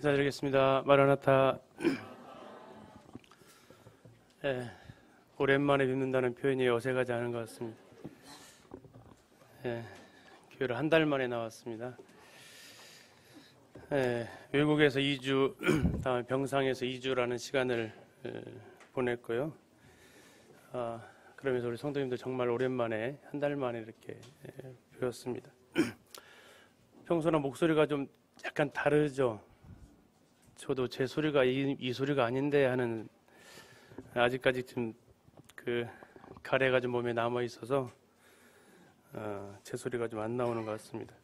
인사드리겠습니다. 마라나타. 오랜만에 뵙는다는 표현이 어색하지 않은 것 같습니다. 교회를 한 달 만에 나왔습니다. 외국에서 2주, 다음에 병상에서 2주라는 시간을 보냈고요. 그러면서 우리 성도님들 정말 오랜만에 한 달 만에 이렇게 배웠습니다. 평소랑 목소리가 좀 약간 다르죠. 저도 제 소리가 이 소리가 아닌데 하는, 아직까지 좀 그 가래가 좀 몸에 남아 있어서 제 소리가 좀 안 나오는 것 같습니다.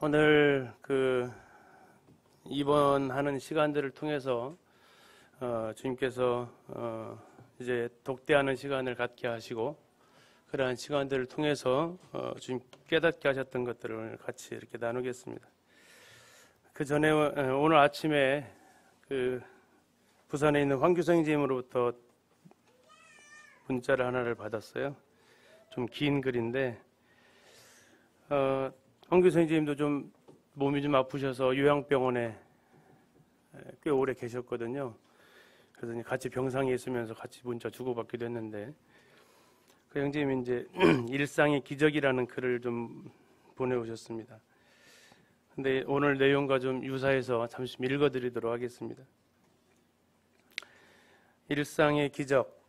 오늘 입원하는 시간들을 통해서 주님께서 이제 독대하는 시간을 갖게 하시고, 그러한 시간들을 통해서 주님 깨닫게 하셨던 것들을 오늘 같이 이렇게 나누겠습니다. 그 전에 오늘 아침에 부산에 있는 황규성 선생님으로부터 문자를 하나를 받았어요. 좀 긴 글인데, 황규성 선생님도 좀 몸이 좀 아프셔서 요양병원에 꽤 오래 계셨거든요. 그래서 같이 병상에 있으면서 같이 문자 주고받기도 했는데, 그 형제님이 이제 일상의 기적이라는 글을 좀 보내오셨습니다. 근데 오늘 내용과 좀 유사해서 잠시 읽어드리도록 하겠습니다. 일상의 기적.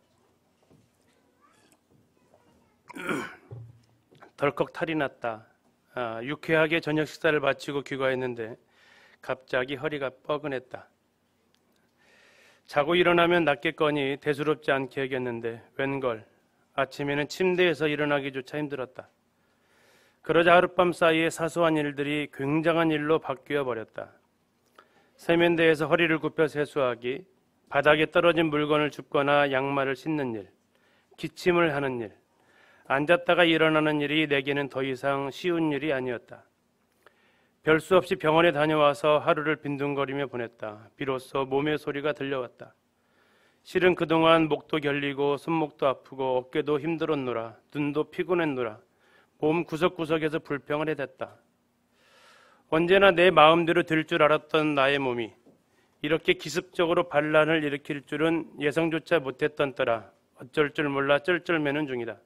덜컥 탈이 났다. 유쾌하게 저녁 식사를 마치고 귀가했는데 갑자기 허리가 뻐근했다. 자고 일어나면 낫겠거니 대수롭지 않게 여겼는데 웬걸 아침에는 침대에서 일어나기조차 힘들었다. 그러자 하룻밤 사이에 사소한 일들이 굉장한 일로 바뀌어 버렸다. 세면대에서 허리를 굽혀 세수하기, 바닥에 떨어진 물건을 줍거나 양말을 씻는 일, 기침을 하는 일, 앉았다가 일어나는 일이 내게는 더 이상 쉬운 일이 아니었다. 별 수 없이 병원에 다녀와서 하루를 빈둥거리며 보냈다. 비로소 몸의 소리가 들려왔다. 실은 그동안 목도 결리고 손목도 아프고 어깨도 힘들었노라. 눈도 피곤했노라. 몸 구석구석에서 불평을 해댔다. 언제나 내 마음대로 될 줄 알았던 나의 몸이 이렇게 기습적으로 반란을 일으킬 줄은 예상조차 못했던 때라 어쩔 줄 몰라 쩔쩔매는 중이다.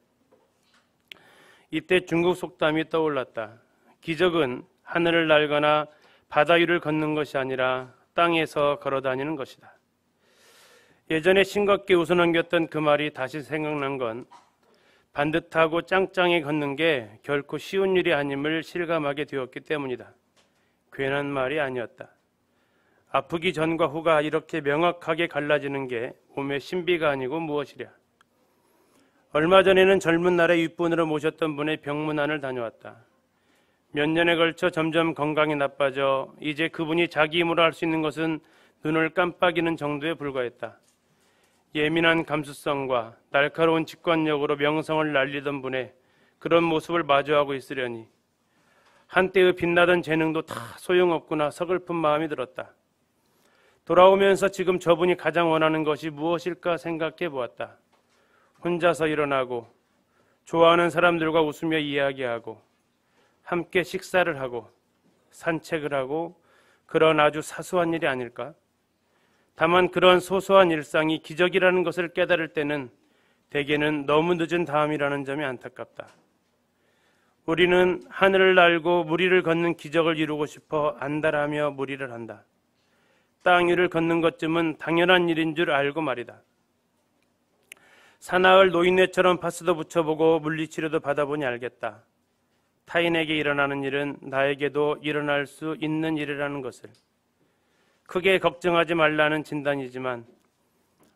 이때 중국 속담이 떠올랐다. 기적은 하늘을 날거나 바다 위를 걷는 것이 아니라 땅에서 걸어다니는 것이다. 예전에 싱겁게 웃어넘겼던 그 말이 다시 생각난 건 반듯하고 짱짱이 걷는 게 결코 쉬운 일이 아님을 실감하게 되었기 때문이다. 괜한 말이 아니었다. 아프기 전과 후가 이렇게 명확하게 갈라지는 게 몸의 신비가 아니고 무엇이랴. 얼마 전에는 젊은 날에 윗분으로 모셨던 분의 병문안을 다녀왔다. 몇 년에 걸쳐 점점 건강이 나빠져 이제 그분이 자기 힘으로 할 수 있는 것은 눈을 깜빡이는 정도에 불과했다. 예민한 감수성과 날카로운 직관력으로 명성을 날리던 분의 그런 모습을 마주하고 있으려니 한때의 빛나던 재능도 다 소용없구나 서글픈 마음이 들었다. 돌아오면서 지금 저분이 가장 원하는 것이 무엇일까 생각해 보았다. 혼자서 일어나고 좋아하는 사람들과 웃으며 이야기하고 함께 식사를 하고 산책을 하고 그런 아주 사소한 일이 아닐까? 다만 그런 소소한 일상이 기적이라는 것을 깨달을 때는 대개는 너무 늦은 다음이라는 점이 안타깝다. 우리는 하늘을 날고 물 위를 걷는 기적을 이루고 싶어 안달하며 무리를 한다. 땅 위를 걷는 것쯤은 당연한 일인 줄 알고 말이다. 사나흘 노인네처럼 파스도 붙여보고 물리치료도 받아보니 알겠다. 타인에게 일어나는 일은 나에게도 일어날 수 있는 일이라는 것을. 크게 걱정하지 말라는 진단이지만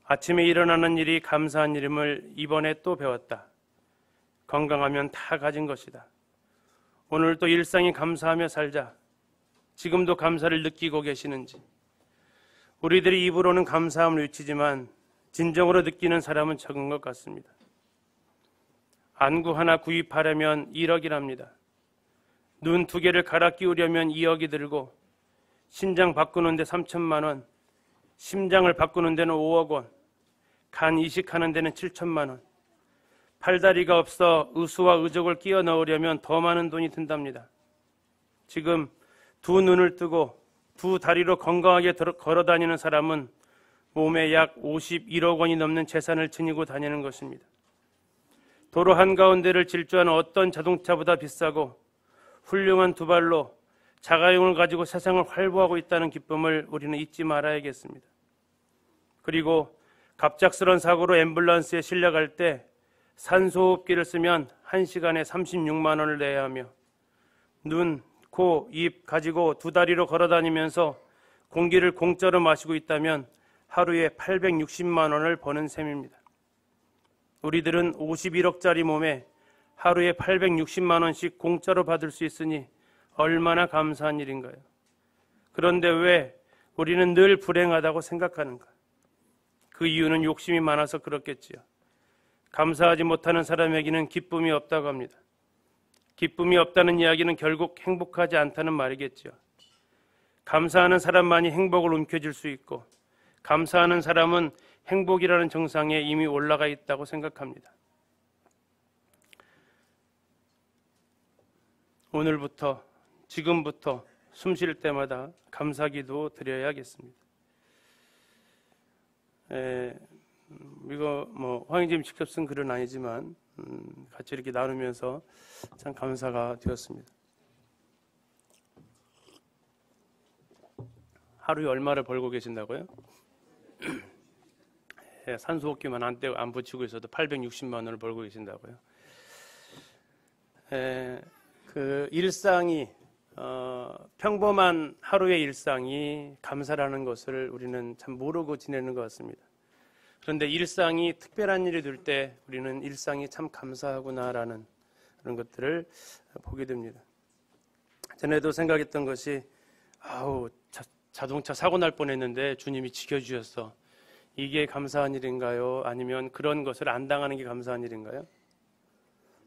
아침에 일어나는 일이 감사한 일임을 이번에 또 배웠다. 건강하면 다 가진 것이다. 오늘도 일상이 감사하며 살자. 지금도 감사를 느끼고 계시는지. 우리들이 입으로는 감사함을 외치지만 진정으로 느끼는 사람은 적은 것 같습니다. 안구 하나 구입하려면 1억이랍니다. 눈 2개를 갈아 끼우려면 2억이 들고 신장 바꾸는 데 3천만 원, 심장을 바꾸는 데는 5억 원, 간 이식하는 데는 7천만 원, 팔다리가 없어 의수와 의족을 끼워 넣으려면 더 많은 돈이 든답니다. 지금 두 눈을 뜨고 두 다리로 건강하게 걸어 다니는 사람은 몸에 약 51억 원이 넘는 재산을 지니고 다니는 것입니다. 도로 한가운데를 질주하는 어떤 자동차보다 비싸고 훌륭한 두 발로 자가용을 가지고 세상을 활보하고 있다는 기쁨을 우리는 잊지 말아야겠습니다. 그리고 갑작스런 사고로 앰뷸런스에 실려갈 때 산소호흡기를 쓰면 1시간에 36만 원을 내야 하며 눈, 코, 입 가지고 두 다리로 걸어 다니면서 공기를 공짜로 마시고 있다면 하루에 860만 원을 버는 셈입니다. 우리들은 51억짜리 몸에 하루에 860만 원씩 공짜로 받을 수 있으니 얼마나 감사한 일인가요? 그런데 왜 우리는 늘 불행하다고 생각하는가? 그 이유는 욕심이 많아서 그렇겠지요. 감사하지 못하는 사람에게는 기쁨이 없다고 합니다. 기쁨이 없다는 이야기는 결국 행복하지 않다는 말이겠죠. 감사하는 사람만이 행복을 움켜쥘 수 있고 감사하는 사람은 행복이라는 정상에 이미 올라가 있다고 생각합니다. 오늘부터, 지금부터 숨 쉴 때마다 감사기도 드려야겠습니다. 이거 황희재님 직접 쓴 글은 아니지만 같이 이렇게 나누면서 참 감사가 되었습니다. 하루에 얼마를 벌고 계신다고요? 산소호흡기만 안 붙이고 있어도 860만 원을 벌고 계신다고요. 그 일상이 평범한 하루의 일상이 감사라는 것을 우리는 참 모르고 지내는 것 같습니다. 그런데 일상이 특별한 일이 될 때 우리는 일상이 참 감사하구나라는 그런 것들을 보게 됩니다. 전에도 생각했던 것이 자동차 사고 날 뻔했는데 주님이 지켜주셨어. 이게 감사한 일인가요? 아니면 그런 것을 안 당하는 게 감사한 일인가요?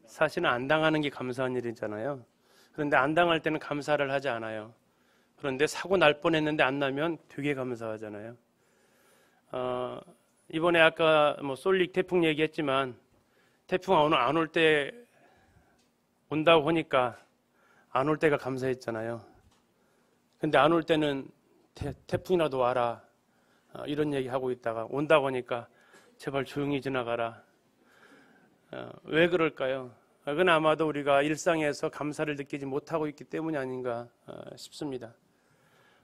사실은 안 당하는 게 감사한 일이잖아요. 그런데 안 당할 때는 감사를 하지 않아요. 그런데 사고 날 뻔했는데 안 나면 되게 감사하잖아요. 이번에 아까 솔릭 태풍 얘기했지만 태풍 안 올 때 온다고 하니까 안 올 때가 감사했잖아요. 근데 안 올 때는 태풍이라도 와라 이런 얘기하고 있다가 온다고 하니까 제발 조용히 지나가라. 왜 그럴까요? 그건 아마도 우리가 일상에서 감사를 느끼지 못하고 있기 때문이 아닌가 싶습니다.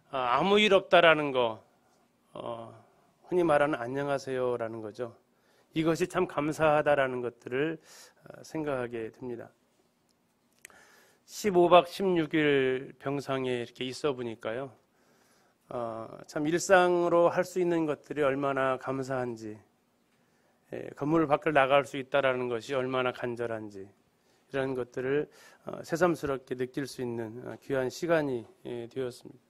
아무 일 없다라는 거, 흔히 말하는 안녕하세요라는 거죠. 이것이 참 감사하다라는 것들을 생각하게 됩니다. 15박 16일 병상에 이렇게 있어 보니까요. 참 일상으로 할 수 있는 것들이 얼마나 감사한지, 건물 밖을 나갈 수 있다라는 것이 얼마나 간절한지 이런 것들을 새삼스럽게 느낄 수 있는 귀한 시간이 되었습니다.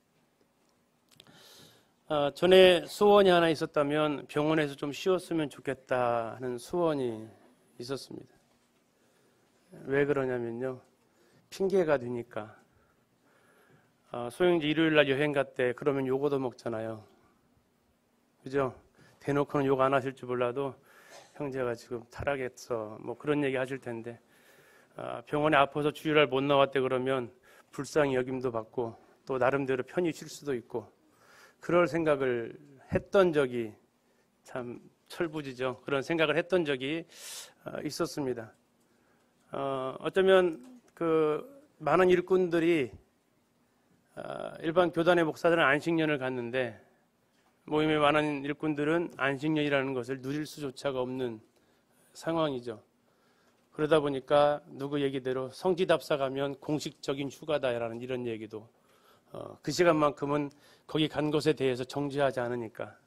전에 소원이 하나 있었다면 병원에서 좀 쉬었으면 좋겠다 하는 소원이 있었습니다. 왜 그러냐면요. 핑계가 되니까. 소영이제 일요일날 여행 갔대. 그러면 욕 얻어먹잖아요. 그죠? 대놓고는 욕 안 하실 줄 몰라도 형제가 지금 타락했어. 그런 얘기 하실 텐데. 병원에 아파서 주일날 못 나왔대 그러면 불쌍히 여김도 받고 또 나름대로 편히 쉴 수도 있고 그럴 생각을 했던 적이 참 철부지죠. 그런 생각을 했던 적이 있었습니다. 어쩌면 그 많은 일꾼들이 일반 교단의 목사들은 안식년을 갖는데 모임에 많은 일꾼들은 안식년이라는 것을 누릴 수조차가 없는 상황이죠. 그러다 보니까 누구 얘기대로 성지답사 가면 공식적인 휴가다라는 이런 얘기도 그 시간만큼은 거기 간 것에 대해서 정죄하지 않으니까.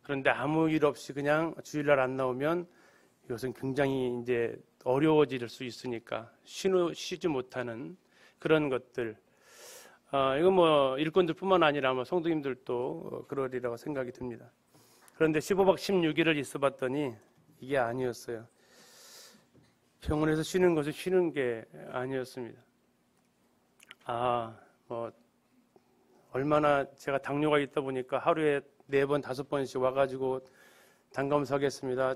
그런데 아무 일 없이 그냥 주일날 안 나오면 이것은 굉장히 이제 어려워질 수 있으니까 쉬지 못하는 그런 것들. 이건 일꾼들뿐만 아니라 성도님들도 그러리라고 생각이 듭니다. 그런데 15박 16일을 있어 봤더니 이게 아니었어요. 병원에서 쉬는 것이 쉬는 게 아니었습니다. 얼마나 제가 당뇨가 있다 보니까 하루에 4번, 5번씩 와가지고 단검 서겠습니다.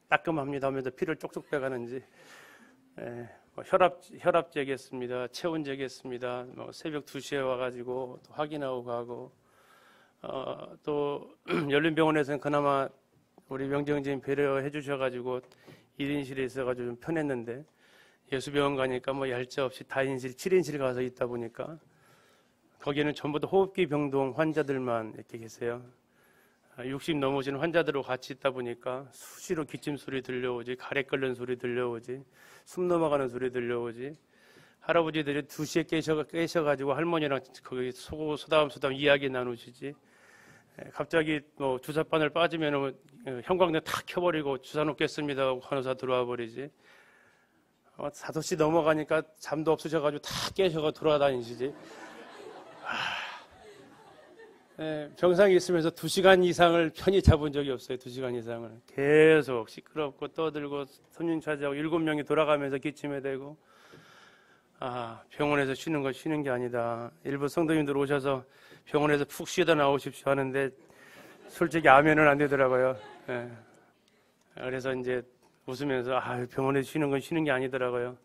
따끔합니다 하면서 피를 쪽쪽 빼가는지 혈압 재겠습니다. 체온 재겠습니다. 새벽 2시에 와가지고 또 확인하고 가고, 또 열린병원에서는 그나마 우리 명정진 배려해 주셔가지고 1인실에 있어가지고 좀 편했는데, 예수병원 가니까 얄짤 없이 다인실, 7인실 가서 있다 보니까 거기는 전부 다 호흡기 병동 환자들만 이렇게 계세요. 60 넘으신 환자들하고 같이 있다 보니까 수시로 기침 소리 들려오지, 가래 끓는 소리 들려오지, 숨 넘어가는 소리 들려오지, 할아버지들이 2시에 깨셔가지고 할머니랑 거기 소담 이야기 나누시지, 갑자기 주사바늘 빠지면 형광등 탁 켜버리고 주사 놓겠습니다 하고 간호사 들어와 버리지, 5시 넘어가니까 잠도 없으셔가지고 다 깨셔가 돌아다니시지. 병상에 있으면서 2시간 이상을 편히 잡은 적이 없어요. 2시간 이상을 계속 시끄럽고 떠들고 손님 차지하고 7명이 돌아가면서 기침해 대고, 병원에서 쉬는 거 쉬는 게 아니다. 일부 성도님들 오셔서 병원에서 푹 쉬다 나오십시오 하는데 솔직히 아멘은 안 되더라고요. 그래서 이제 웃으면서 병원에서 쉬는 건 쉬는 게 아니더라고요.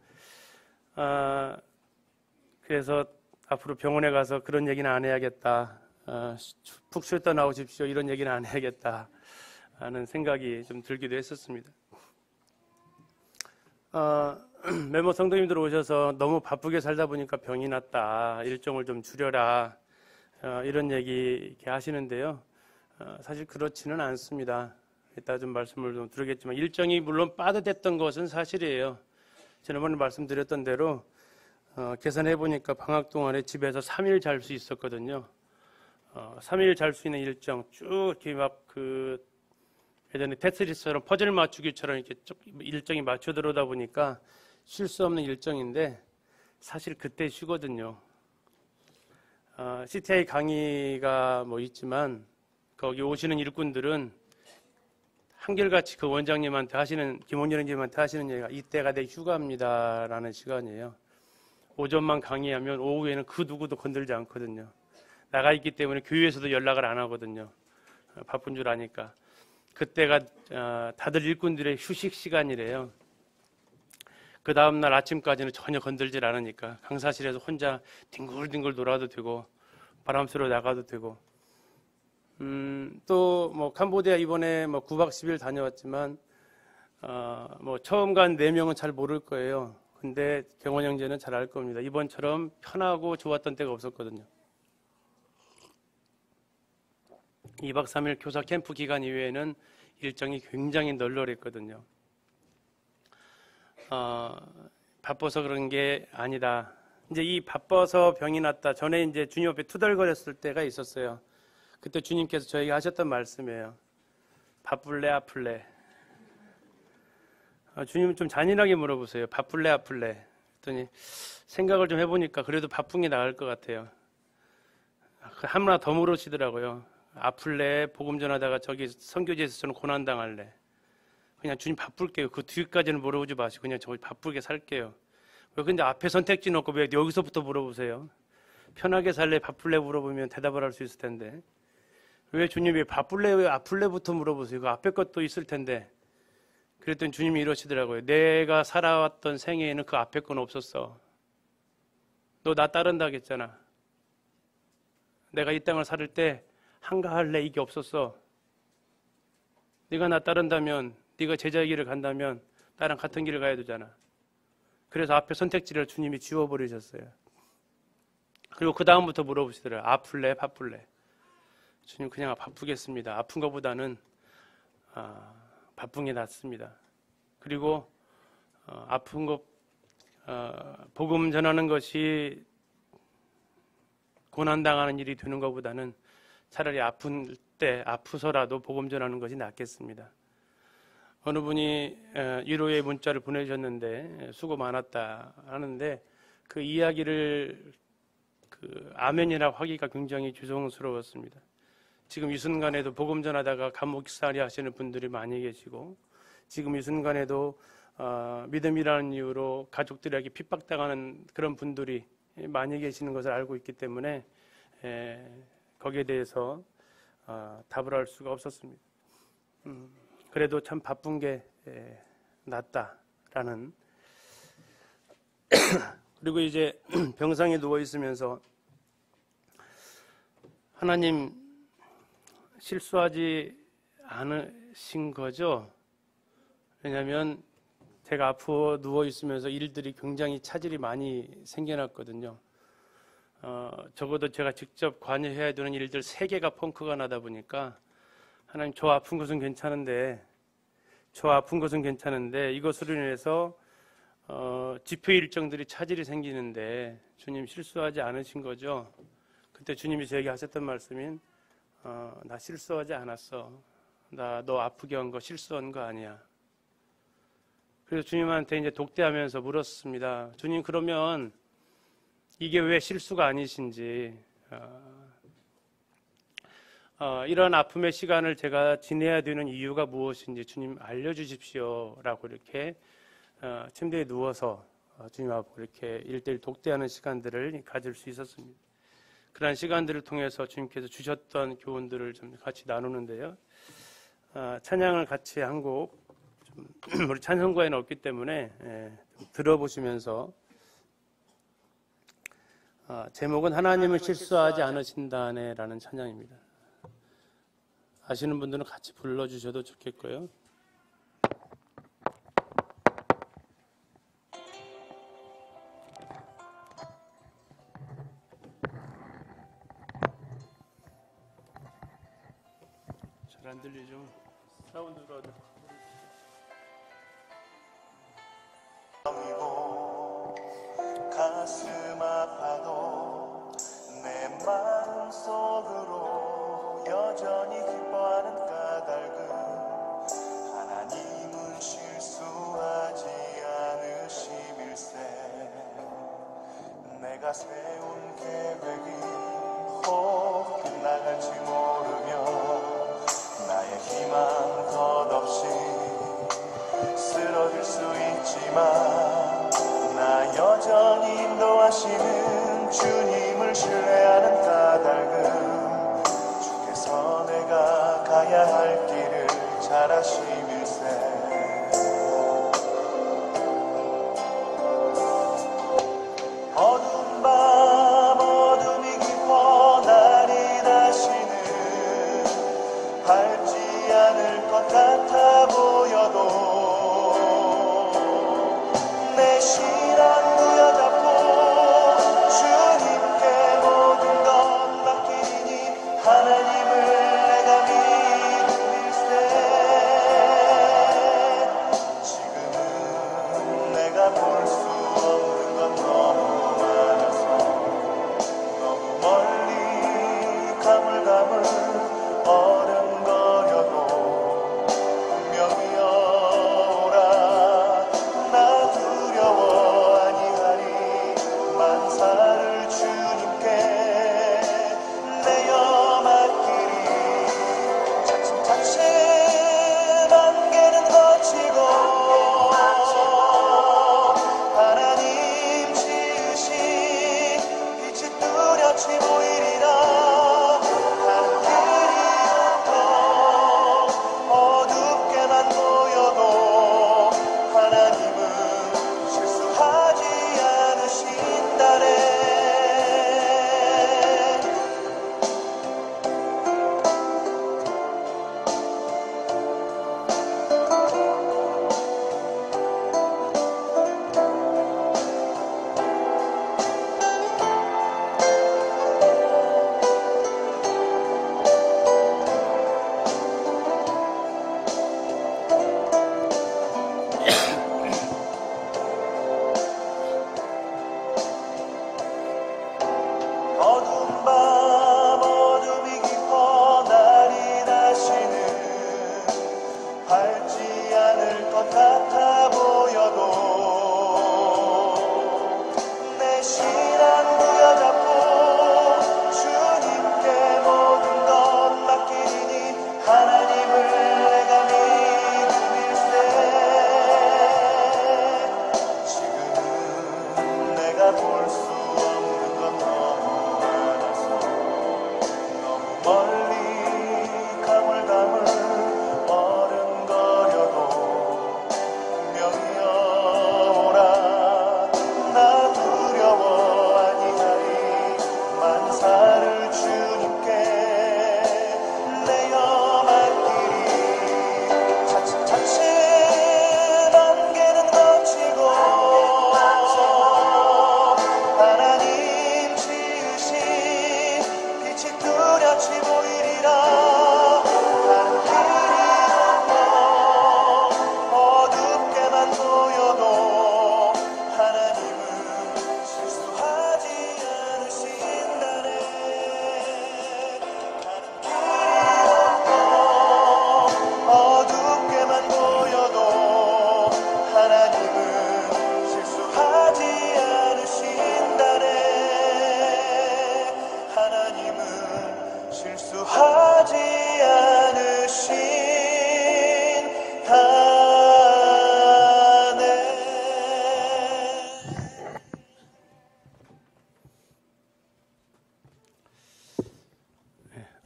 그래서 앞으로 병원에 가서 그런 얘기는 안 해야겠다. 푹 쉬었다 나오십시오. 이런 얘기는 안 해야겠다 하는 생각이 좀 들기도 했었습니다. 메모 성도님들 오셔서 너무 바쁘게 살다 보니까 병이 났다. 일정을 좀 줄여라. 이런 얘기 이렇게 하시는데요. 사실 그렇지는 않습니다. 이따 좀 말씀을 좀 드리겠지만, 일정이 물론 빠듯했던 것은 사실이에요. 지난번에 말씀드렸던 대로 계산해 보니까 방학 동안에 집에서 3일 잘 수 있었거든요. 3일 잘 수 있는 일정 쭉 이렇게 예전에 테트리스처럼 퍼즐 맞추기처럼 이렇게 쭉 일정이 맞춰 들어오다 보니까 쉴 수 없는 일정인데, 사실 그때 쉬거든요. CTI 강의가 있지만 거기 오시는 일꾼들은 한결같이 그 원장님한테 하시는, 김원희 원장님한테 하시는 얘기가 이때가 내 휴가입니다라는 시간이에요. 오전만 강의하면 오후에는 그 누구도 건들지 않거든요. 나가 있기 때문에 교회에서도 연락을 안 하거든요. 바쁜 줄 아니까. 그때가 다들 일꾼들의 휴식 시간이래요. 그 다음날 아침까지는 전혀 건들질 않으니까 강사실에서 혼자 뒹굴뒹굴 놀아도 되고 바람 쐬러 나가도 되고, 또 캄보디아 이번에 9박 10일 다녀왔지만 처음 간 4명은 잘 모를 거예요. 근데 경원 형제는 잘 알 겁니다. 이번처럼 편하고 좋았던 때가 없었거든요. 2박 3일 교사 캠프 기간 이외에는 일정이 굉장히 널널했거든요. 바빠서 그런 게 아니다. 이제 이 바빠서 병이 났다. 전에 이제 주님 앞에 투덜거렸을 때가 있었어요. 그때 주님께서 저에게 하셨던 말씀이에요. 바쁠래 아플래? 주님은 좀 잔인하게 물어보세요. 바쁠래 아플래? 그랬더니 생각을 좀 해보니까 그래도 바쁜 게 나을 것 같아요. 하나 더 물으시더라고요. 아플래? 복음 전하다가 저기 선교지에서 저는 고난당할래? 그냥 주님 바쁠게요. 그 뒤까지는 물어보지 마시고 그냥 저 바쁘게 살게요. 왜 근데 앞에 선택지 놓고 왜 여기서부터 물어보세요? 편하게 살래? 바쁠래? 물어보면 대답을 할 수 있을 텐데, 왜 주님이 바쁠래? 왜 아플래부터 물어보세요? 그 앞에 것도 있을 텐데. 그랬더니 주님이 이러시더라고요. 내가 살아왔던 생애에는 그 앞에 건 없었어. 너 나 따른다겠잖아. 내가 이 땅을 살을 때 한가할래 이게 없었어. 네가 나 따른다면, 네가 제자의 길을 간다면 나랑 같은 길을 가야 되잖아. 그래서 앞에 선택지를 주님이 지워버리셨어요. 그리고 그 다음부터 물어보시더라고요. 아플래? 바쁠래? 주님 그냥 바쁘겠습니다. 아픈 것보다는 바쁜 게 낫습니다. 그리고 아픈 것, 복음 전하는 것이 고난당하는 일이 되는 것보다는 차라리 아픈 때 아프서라도 복음 전하는 것이 낫겠습니다. 어느 분이 위로의 문자를 보내주셨는데 수고 많았다 하는데, 그 이야기를 아멘이라고 하기가 굉장히 죄송스러웠습니다. 지금 이 순간에도 복음 전하다가 감옥살이 하시는 분들이 많이 계시고, 지금 이 순간에도 믿음이라는 이유로 가족들에게 핍박당하는 그런 분들이 많이 계시는 것을 알고 있기 때문에 거기에 대해서 답을 할 수가 없었습니다. 그래도 참 바쁜 게 낫다라는 그리고 이제 병상에 누워 있으면서 하나님 실수하지 않으신 거죠? 왜냐하면 제가 앞으로 누워 있으면서 일들이 굉장히 차질이 많이 생겨났거든요. 적어도 제가 직접 관여해야 되는 일들 3개가 펑크가 나다 보니까 하나님 저 아픈 것은 괜찮은데 이것으로 인해서 집회 일정들이 차질이 생기는데 주님 실수하지 않으신 거죠? 그때 주님이 저에게 하셨던 말씀인 나 실수하지 않았어. 나 너 아프게 한 거 실수한 거 아니야. 그래서 주님한테 이제 독대하면서 물었습니다. 주님, 그러면 이게 왜 실수가 아니신지, 이런 아픔의 시간을 제가 지내야 되는 이유가 무엇인지 주님 알려주십시오라고 이렇게 침대에 누워서 주님하고 이렇게 1:1 독대하는 시간들을 가질 수 있었습니다. 그런 시간들을 통해서 주님께서 주셨던 교훈들을 좀 같이 나누는데요. 찬양을 같이 한 곡, 우리 찬송가에는 없기 때문에 좀 들어보시면서, 제목은 하나님은 실수하지 않으신다네 라는 찬양입니다. 아시는 분들은 같이 불러주셔도 좋겠고요. 잘 안 들리죠? 사운드로 하죠. 가슴 아파도 내 마음속으로 여전히 기뻐하는 까닭은 하나님은 실수하지 않으심일세. 내가 세운 계획이 혹 빗나갈지 모르며 나의 희망 덧없이 쓰러질 수 있지만 나 여전히 인도하시는 주님을 신뢰하는 까닭은 주께서 내가 가야 할 길을 잘 아심일세. 어두운 밤 어둠이 깊어 날이 다시는 밝지 않을 것 같아 보여도 내 신앙 부여잡고 주님께 모든 것 맡기니 하나님을 내가 믿음일세. 지금은 내가 볼 수 없는 건 너무 많아서 너무 멀리 가물가물 어른거려도 분명히 오라. 나 두려워 아니하리. 만사를 주님께 내어 맡기리. 차츰차츰 안개는 거치고 하나님 지으신 빛이 뚜렷이 보이리라. 가는 길이 온통 어둡게만 보여도 하나님은 실수하지 않으신다네.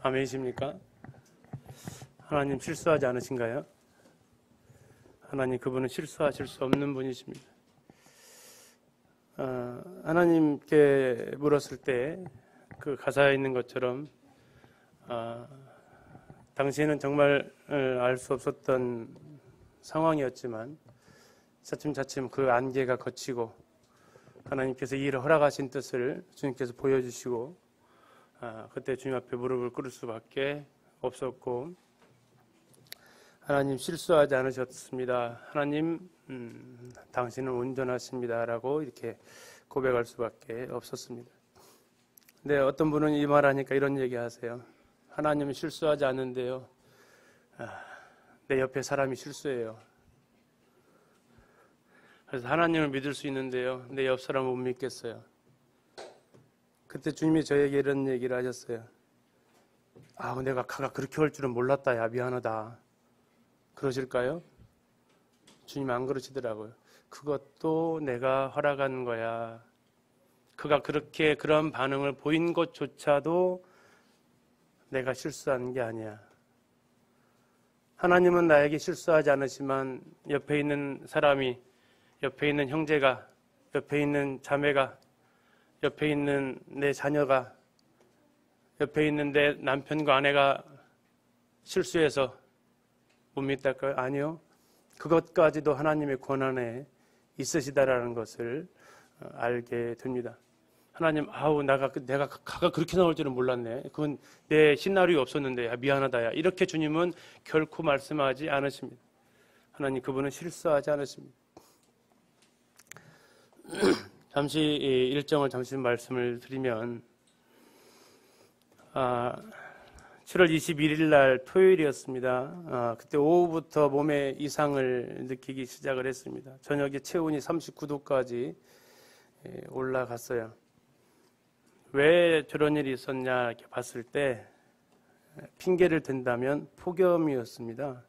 아멘이십니까? 하나님 실수하지 않으신가요? 하나님 그분은 실수하실 수 없는 분이십니다. 하나님께 물었을 때 그 가사에 있는 것처럼 당시에는 정말 알 수 없었던 상황이었지만 차츰차츰 그 안개가 걷히고 하나님께서 이 일을 허락하신 뜻을 주님께서 보여주시고 그때 주님 앞에 무릎을 꿇을 수밖에 없었고 하나님 실수하지 않으셨습니다. 하나님 당신은 온전하십니다. 라고 이렇게 고백할 수밖에 없었습니다. 근데 어떤 분은 이 말하니까 이런 얘기 하세요. 하나님은 실수하지 않는데요. 내 옆에 사람이 실수해요. 그래서 하나님을 믿을 수 있는데요. 내 옆 사람은 못 믿겠어요. 그때 주님이 저에게 이런 얘기를 하셨어요. 내가 가가 그렇게 할 줄은 몰랐다. 야 미안하다. 그러실까요? 주님 안 그러시더라고요. 그것도 내가 허락한 거야. 그가 그렇게 그런 반응을 보인 것조차도 내가 실수한 게 아니야. 하나님은 나에게 실수하지 않으시지만 옆에 있는 사람이, 옆에 있는 형제가, 옆에 있는 자매가, 옆에 있는 내 자녀가, 옆에 있는 내 남편과 아내가 실수해서 못 믿을까요? 아니요. 그것까지도 하나님의 권한에 있으시다라는 것을 알게 됩니다. 하나님, 내가 가가 그렇게 나올 줄은 몰랐네. 그건 내 시나리오 없었는데, 미안하다. 야. 이렇게 주님은 결코 말씀하지 않으십니다. 하나님, 그분은 실수하지 않으십니다. 잠시 일정을 잠시 말씀을 드리면, 7월 21일 날 토요일이었습니다. 그때 오후부터 몸에 이상을 느끼기 시작을 했습니다. 저녁에 체온이 39도까지 올라갔어요. 왜 저런 일이 있었냐 이렇게 봤을 때 핑계를 댄다면 폭염이었습니다.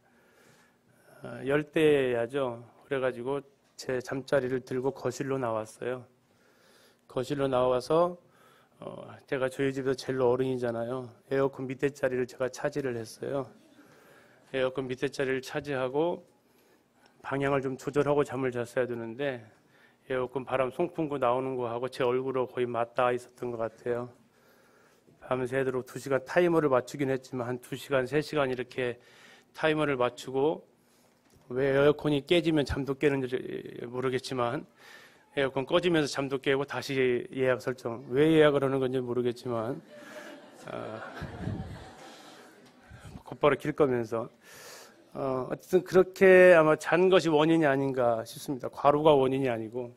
열대야죠. 그래가지고 제 잠자리를 들고 거실로 나왔어요. 거실로 나와서 제가 저희 집에서 제일 어른이잖아요. 에어컨 밑에 자리를 제가 차지를 했어요. 에어컨 밑에 자리를 차지하고 방향을 좀 조절하고 잠을 잤어야 되는데 에어컨 바람 송풍구 나오는 거하고 제 얼굴로 거의 맞닿아 있었던 것 같아요. 밤새도록 2시간 타이머를 맞추긴 했지만 한 2시간, 3시간 이렇게 타이머를 맞추고 왜 에어컨이 깨지면 잠도 깨는지 모르겠지만 에어컨 꺼지면서 잠도 깨고 다시 예약 설정. 왜 예약을 하는 건지 모르겠지만 곧바로 킬 거면서 어쨌든 그렇게 아마 잔 것이 원인이 아닌가 싶습니다. 과로가 원인이 아니고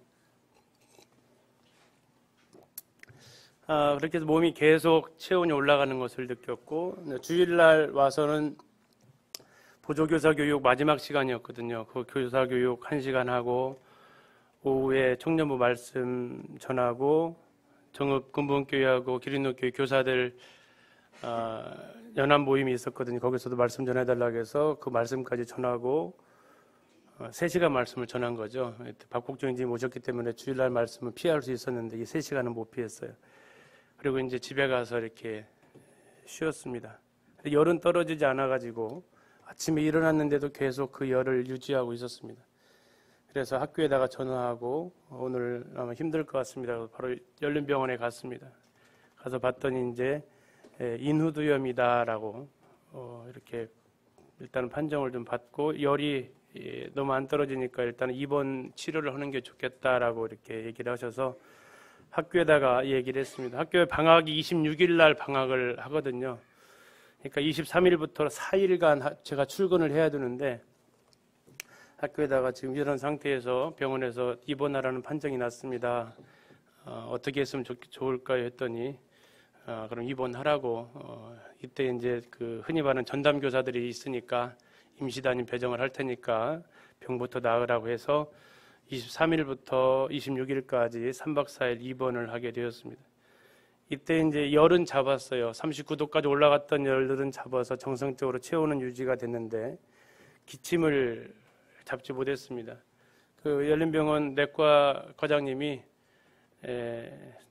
그렇게 해서 몸이 계속 체온이 올라가는 것을 느꼈고 주일날 와서는 보조교사 교육 마지막 시간이었거든요. 그 교사 교육 1시간 하고 오후에 청년부 말씀 전하고 정읍 근본교회하고 기린노교회 교사들 연합 모임이 있었거든요. 거기서도 말씀 전해달라고 해서 그 말씀까지 전하고 3시간 말씀을 전한 거죠. 박국종 인지님 오셨기 때문에 주일날 말씀은 피할 수 있었는데 이 3시간은 못 피했어요. 그리고 이제 집에 가서 이렇게 쉬었습니다. 열은 떨어지지 않아가지고 아침에 일어났는데도 계속 그 열을 유지하고 있었습니다. 그래서 학교에다가 전화하고 오늘 아마 힘들 것 같습니다. 바로 열린병원에 갔습니다. 가서 봤더니 이제 인후두염이다라고 이렇게 일단 판정을 좀 받고 열이 너무 안 떨어지니까 일단 입원 치료를 하는 게 좋겠다라고 이렇게 얘기를 하셔서 학교에다가 얘기를 했습니다. 학교에 방학이 26일 날 방학을 하거든요. 그러니까 23일부터 4일간 제가 출근을 해야 되는데 학교에다가 지금 이런 상태에서 병원에서 입원하라는 판정이 났습니다. 어떻게 했으면 좋을까요? 했더니 그럼 입원하라고 이때 이제 그 흔히 말하는 전담교사들이 있으니까 임시담임 배정을 할 테니까 병부터 나으라고 해서 23일부터 26일까지 3박 4일 입원을 하게 되었습니다. 이때 이제 열은 잡았어요. 39도까지 올라갔던 열들은 잡아서 정상적으로 체온은 유지가 됐는데 기침을 잡지 못했습니다. 그 열린병원 내과 과장님이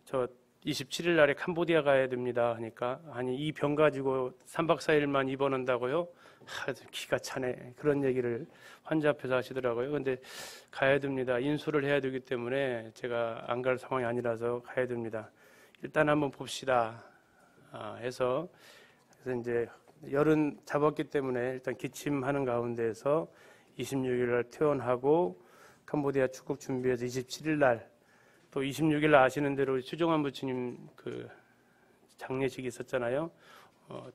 저 27일 날에 캄보디아 가야 됩니다. 하니까 아니 이 병 가지고 3박 4일만 입원한다고요? 기가 차네. 그런 얘기를 환자 앞에서 하시더라고요. 근데 가야 됩니다. 인수를 해야 되기 때문에 제가 안 갈 상황이 아니라서 가야 됩니다. 일단 한번 봅시다. 해서 그래서 이제 열은 잡았기 때문에 일단 기침하는 가운데에서 26일 날 퇴원하고 캄보디아 출국 준비해서 27일 날 또 26일 날 아시는 대로 최종환 부처님 그 장례식이 있었잖아요.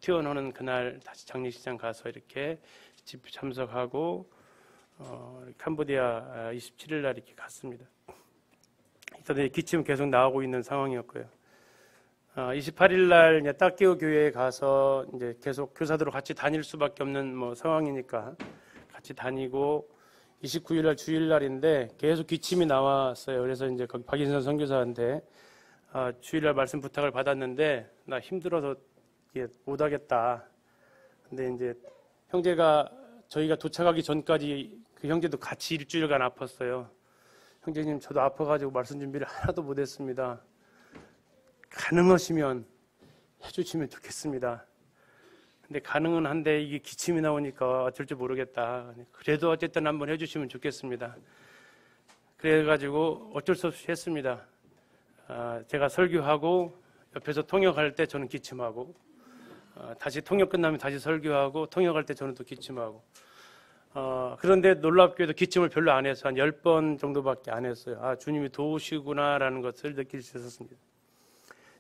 퇴원하는 그날 다시 장례식장 가서 이렇게 집회 참석하고 캄보디아 27일 날 이렇게 갔습니다. 일단 기침 계속 나오고 있는 상황이었고요. 28일 날 이제 딱게오 교회에 가서 이제 계속 교사들로 같이 다닐 수밖에 없는 뭐 상황이니까 같이 다니고 29일 날 주일 날인데 계속 기침이 나왔어요. 그래서 이제 거기 박인선 선교사한테 주일 날 말씀 부탁을 받았는데 나 힘들어서 못 하겠다. 근데 이제 형제가 저희가 도착하기 전까지 그 형제도 같이 일주일간 아팠어요. 형제님 저도 아파가지고 말씀 준비를 하나도 못했습니다. 가능하시면 해주시면 좋겠습니다. 근데 가능은 한데 이게 기침이 나오니까 어쩔 줄 모르겠다. 그래도 어쨌든 한번 해주시면 좋겠습니다. 그래가지고 어쩔 수 없이 했습니다. 제가 설교하고 옆에서 통역할 때 저는 기침하고 다시 통역 끝나면 다시 설교하고 통역할 때 저는 또 기침하고 그런데 놀랍게도 기침을 별로 안 해서 한 10번 정도밖에 안 했어요. 주님이 도우시구나라는 것을 느낄 수 있었습니다.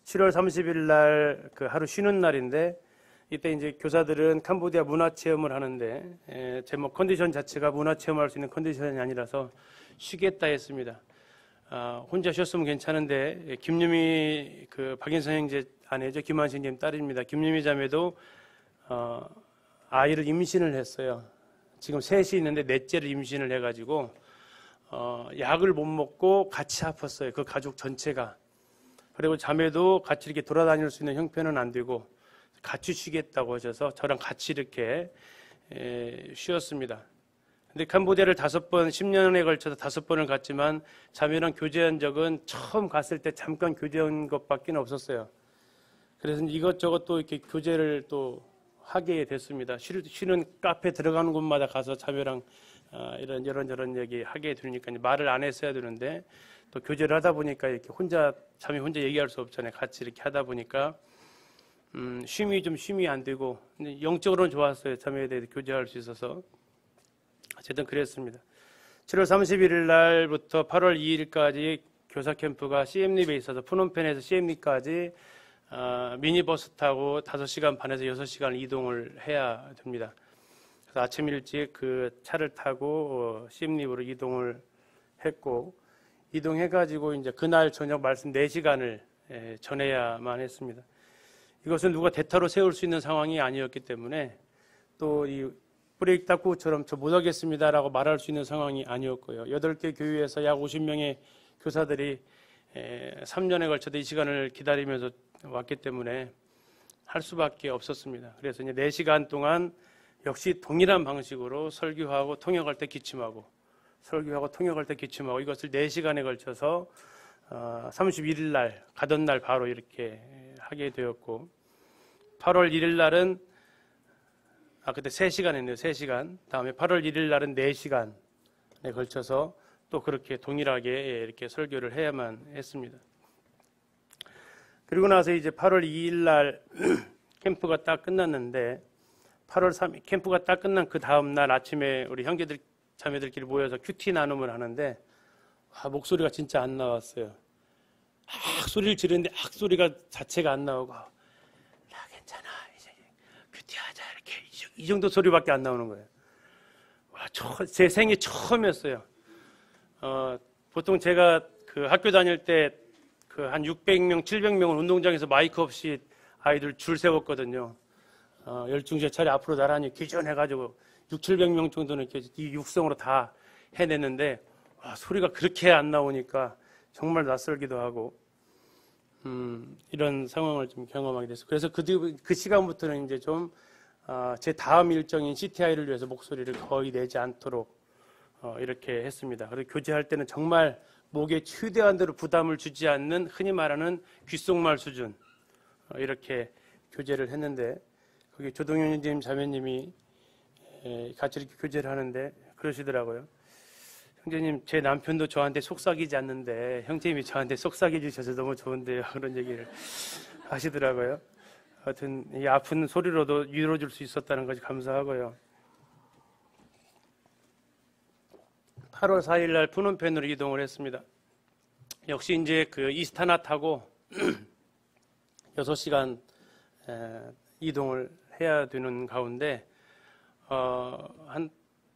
7월 30일 날 그 하루 쉬는 날인데 이때 이제 교사들은 캄보디아 문화체험을 하는데 제목 컨디션 자체가 문화체험할 수 있는 컨디션이 아니라서 쉬겠다 했습니다. 혼자 쉬었으면 괜찮은데 김유미 그 박인선 형제 아내죠. 김한신님 딸입니다. 김유미 자매도 아이를 임신을 했어요. 지금 셋이 있는데 넷째를 임신을 해가지고 약을 못 먹고 같이 아팠어요. 그 가족 전체가. 그리고 자매도 같이 이렇게 돌아다닐 수 있는 형편은 안 되고 같이 쉬겠다고 하셔서 저랑 같이 이렇게 쉬었습니다. 근데 캄보디아를 10년에 걸쳐서 5번을 갔지만 자매랑 교제한 적은 처음 갔을 때 잠깐 교제한 것밖에 없었어요. 그래서 이것저것 또 이렇게 교제를 또 하게 됐습니다. 쉬는 카페 들어가는 곳마다 가서 자매랑 이런저런 얘기 하게 되니까 말을 안 했어야 되는데 또 교제를 하다 보니까 이렇게 자매 혼자 얘기할 수 없잖아요. 같이 이렇게 하다 보니까 쉼이 안 되고 근데 영적으로는 좋았어요. 자매에 대해 교제할 수 있어서 어쨌든 그랬습니다. 7월 31일 날부터 8월 2일까지 교사 캠프가 시엠립에 있어서 푸놈펜에서 시엠립까지 미니버스 타고 5시간 반에서 6시간 이동을 해야 됩니다. 그래서 아침 일찍 그 차를 타고 시엠립으로 이동을 했고 이동해가지고 이제 그날 저녁 말씀 4시간을 전해야만 했습니다. 이것은 누가 대타로 세울 수 있는 상황이 아니었기 때문에 또 이 브레이크 닦고처럼 저 못하겠습니다라고 말할 수 있는 상황이 아니었고요. 8개 교회에서 약 50명의 교사들이 3년에 걸쳐서 이 시간을 기다리면서 왔기 때문에 할 수밖에 없었습니다. 그래서 이제 4시간 동안 역시 동일한 방식으로 설교하고 통역할 때 기침하고 설교하고 통역할 때 기침하고 이것을 4시간에 걸쳐서 31일 날 가던 날 바로 이렇게 하게 되었고 8월 1일 날은 그때 3시간 했네요. 3시간. 다음에 8월 1일 날은 4시간에 걸쳐서 또 그렇게 동일하게 이렇게 설교를 해야만 했습니다. 그리고 나서 이제 8월 2일 날 캠프가 딱 끝났는데 8월 3일 캠프가 딱 끝난 그 다음 날 아침에 우리 형제들 자매들끼리 모여서 큐티 나눔을 하는데 목소리가 진짜 안 나왔어요. 소리를 지르는데 소리가 자체가 안 나오고 괜찮아 이제 큐티하자 이렇게 이 정도 소리밖에 안 나오는 거예요. 제 생애 처음이었어요. 보통 제가 그 학교 다닐 때 그 한 600명, 700명을 운동장에서 마이크 없이 아이들 줄 세웠거든요. 열중제 차례 앞으로 나란히 기전해가지고 700명 정도는 이렇게 이 육성으로 다 해냈는데 소리가 그렇게 안 나오니까 정말 낯설기도 하고 이런 상황을 좀 경험하게 됐어요. 그래서 그 시간부터는 이제 좀 제 다음 일정인 CTI를 위해서 목소리를 거의 내지 않도록 이렇게 했습니다. 그리고 교제할 때는 정말 목에 최대한 대로 부담을 주지 않는 흔히 말하는 귓속말 수준 이렇게 교제를 했는데 거기 조동현 형제님 자매님이 같이 이렇게 교제를 하는데 그러시더라고요. 형제님 제 남편도 저한테 속삭이지 않는데 형제님이 저한테 속삭여 주셔서 너무 좋은데요. 그런 얘기를 하시더라고요. 하여튼 이 아픈 소리로도 위로줄 수 있었다는 것이 감사하고요. 8월 4일 날 푸놈펜으로 이동을 했습니다. 역시 이제 그 이스타나 타고 6시간 이동을 해야 되는 가운데 한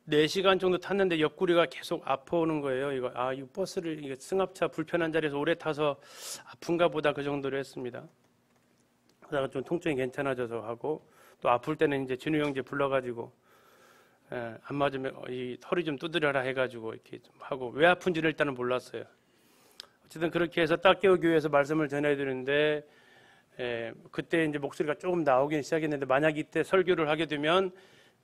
4시간 정도 탔는데 옆구리가 계속 아파오는 거예요. 이 버스를 이거 승합차 불편한 자리에서 오래 타서 아픈가 보다 그 정도로 했습니다. 그러다가 좀 통증이 괜찮아져서 하고 또 아플 때는 이제 진우 형제 불러가지고 안 맞으면 이 털이 좀 두드려라 해가지고 이렇게 좀 하고 왜 아픈지를 일단은 몰랐어요. 어쨌든 그렇게 해서 딱깨우 교회에서 말씀을 전해드리는데 그때 이제 목소리가 조금 나오긴 시작했는데 만약 이때 설교를 하게 되면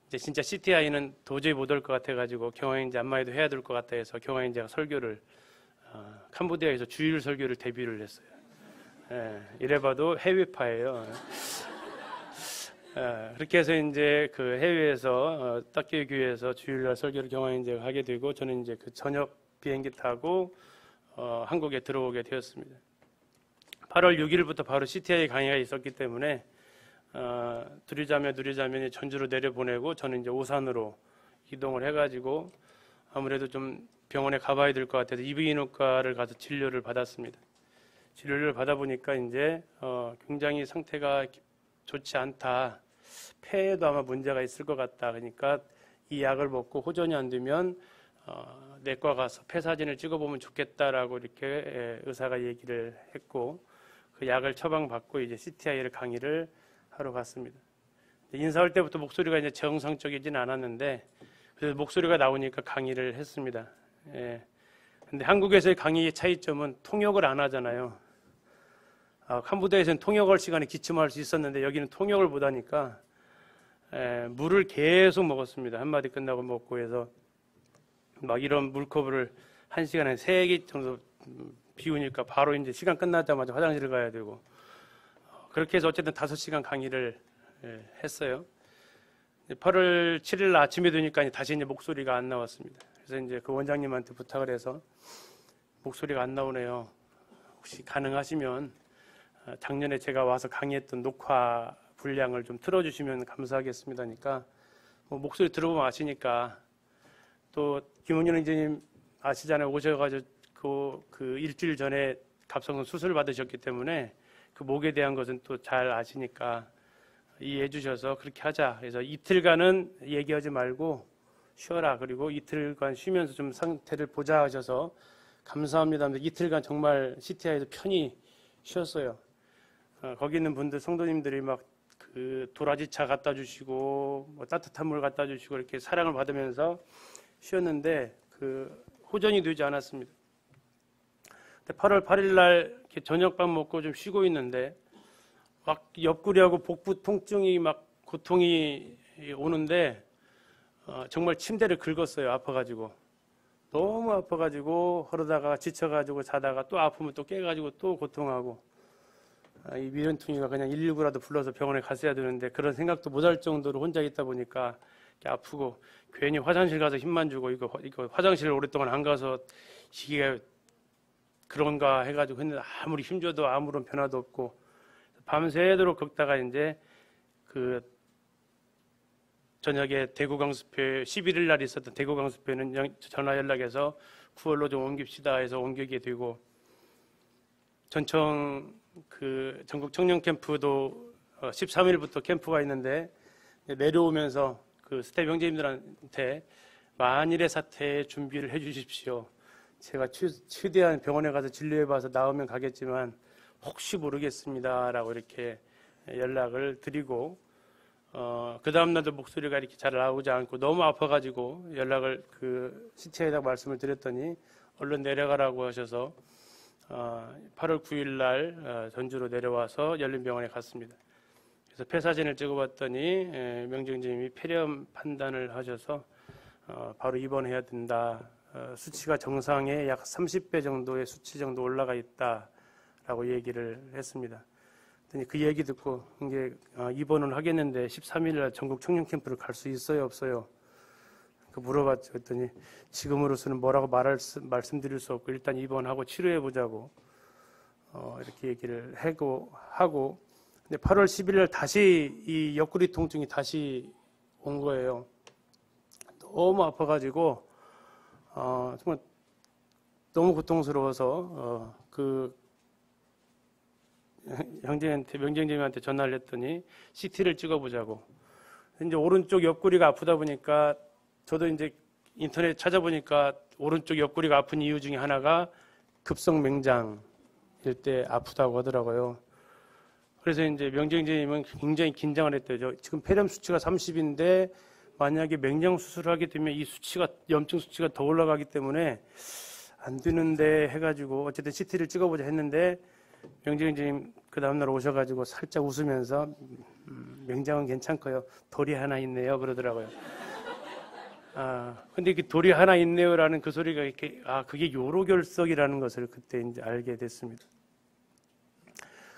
이제 진짜 CTI는 도저히 못 올 것 같아가지고 경화인제 안마에도 해야 될 것 같다 해서 경화인제가 설교를 캄보디아에서 주일 설교를 데뷔를 했어요. 이래봐도 해외파예요. 그렇게 해서 이제 그 해외에서 딱깨우 교회에서 주일날 설교를 경화인제가 하게 되고 저는 이제 그 저녁 비행기 타고 한국에 들어오게 되었습니다. 8월 6일부터 바로 CTI 강의가 있었기 때문에 누리자면이 전주로 내려보내고 저는 이제 오산으로 이동을 해가지고 아무래도 좀 병원에 가봐야 될 것 같아서 이비인후과를 가서 진료를 받았습니다. 진료를 받아보니까 이제 굉장히 상태가 좋지 않다. 폐에도 아마 문제가 있을 것 같다. 그러니까 이 약을 먹고 호전이 안 되면 내과 가서 폐 사진을 찍어보면 좋겠다라고 이렇게 의사가 얘기를 했고 그 약을 처방받고 이제 CTI를 강의를 하러 갔습니다. 인사할 때부터 목소리가 이제 정상적이진 않았는데 그래서 목소리가 나오니까 강의를 했습니다. 근데 한국에서의 강의의 차이점은 통역을 안 하잖아요. 캄보디아에서는 통역할 시간에 기침할 수 있었는데 여기는 통역을 못 하니까 물을 계속 먹었습니다. 한마디 끝나고 먹고 해서 막 이런 물컵을 1시간에 3개 정도 비우니까 바로 이제 시간 끝나자마자 화장실을 가야 되고 그렇게 해서 어쨌든 5시간 강의를 했어요. 8월 7일 아침에 되니까 다시 이제 목소리가 안 나왔습니다. 그래서 이제 그 원장님한테 부탁을 해서 목소리가 안 나오네요. 혹시 가능하시면 작년에 제가 와서 강의했던 녹화 분량을 좀 틀어주시면 감사하겠습니다. 하니까 뭐 목소리 들어보면 아시니까 또 김은현 원장님 아시잖아요. 오셔가지고 그 일주일 전에 갑상선 수술 받으셨기 때문에 그 목에 대한 것은 또 잘 아시니까 이해해 주셔서 그렇게 하자. 그래서 이틀간은 얘기하지 말고 쉬어라. 그리고 이틀간 쉬면서 좀 상태를 보자 하셔서 감사합니다. 이틀간 정말 CTI에서 편히 쉬었어요. 거기 있는 분들 성도님들이 막 그 도라지차 갖다 주시고 뭐 따뜻한 물 갖다 주시고 이렇게 사랑을 받으면서 쉬었는데 그 호전이 되지 않았습니다. 8월 8일 날 이렇게 저녁밥 먹고 좀 쉬고 있는데 막 옆구리하고 복부 통증이 막 고통이 오는데 정말 침대를 긁었어요. 아파가지고 너무 아파가지고 그러다가 지쳐가지고 자다가 또 아프면 또 깨가지고 또 고통하고 이 미련퉁이가 그냥 119라도 불러서 병원에 갔어야 되는데 그런 생각도 못할 정도로 혼자 있다 보니까 아프고 괜히 화장실 가서 힘만 주고 이거 화장실을 오랫동안 안 가서 이게 그런가 해가지고 했는데 아무리 힘줘도 아무런 변화도 없고 밤새도록 긁다가 이제 그 저녁에 대구 강습회 11일 날 있었던 대구 강습회는 전화 연락해서 9월로 좀 옮깁시다 해서 옮기게 되고 전청 그 전국 청년 캠프도 13일부터 캠프가 있는데 내려오면서 그 스텝 형제님들한테 만일의 사태에 준비를 해 주십시오. 제가 최대한 병원에 가서 진료해봐서 나오면 가겠지만 혹시 모르겠습니다라고 이렇게 연락을 드리고 그 다음날도 목소리가 이렇게 잘 나오지 않고 너무 아파가지고 연락을 그 CTI에다 말씀을 드렸더니 얼른 내려가라고 하셔서 8월 9일 날 전주로 내려와서 열린병원에 갔습니다. 그래서 폐 사진을 찍어봤더니 명정님이 폐렴 판단을 하셔서 바로 입원해야 된다. 수치가 정상의 약 30배 정도의 수치 정도 올라가 있다라고 얘기를 했습니다. 그 얘기 듣고 이게 입원을 하겠는데 13일 날 전국 청년 캠프를 갈 수 있어요, 없어요? 물어봤죠. 그랬더니 지금으로서는 뭐라고 말씀드릴 수 없고 일단 입원하고 치료해 보자고 이렇게 얘기를 하고 근데 8월 10일 날 다시 이 옆구리 통증이 다시 온 거예요. 너무 아파가지고 정말 너무 고통스러워서 명재님한테 전화를 했더니 CT를 찍어보자고. 이제 오른쪽 옆구리가 아프다 보니까 저도 이제 인터넷 찾아보니까 오른쪽 옆구리가 아픈 이유 중에 하나가 급성 맹장일 때 아프다고 하더라고요. 그래서 이제 명재님은 굉장히 긴장을 했대요. 지금 폐렴 수치가 30인데 만약에 맹장 수술을 하게 되면 이 수치가 염증 수치가 더 올라가기 때문에 안 되는데 해가지고 어쨌든 CT를 찍어보자 했는데 명재님 그 다음날 오셔가지고 살짝 웃으면서 맹장은 괜찮고요. 돌이 하나 있네요 그러더라고요. 근데 그 돌이 하나 있네요라는 그 소리가 이렇게 그게 요로결석이라는 것을 그때 이제 알게 됐습니다.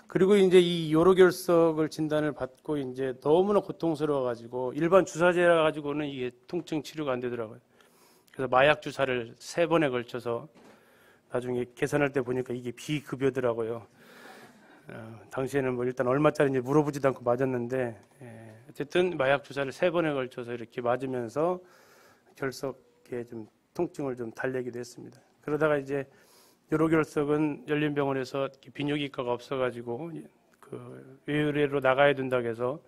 그리고 이제 이 요로결석을 진단을 받고 이제 너무나 고통스러워가지고 일반 주사제라 가지고는 이게 통증 치료가 안 되더라고요. 그래서 마약 주사를 3번에 걸쳐서 나중에 계산할 때 보니까 이게 비급여더라고요. 당시에는 뭐 일단 얼마짜리인지 물어보지도 않고 맞았는데 어쨌든 마약 주사를 3번에 걸쳐서 이렇게 맞으면서 결석에 좀 통증을 좀 달래기도 했습니다. 그러다가 이제 요로결석은 열린병원에서 비뇨기과가 없어가지고 그 외유래로 나가야 된다고 해서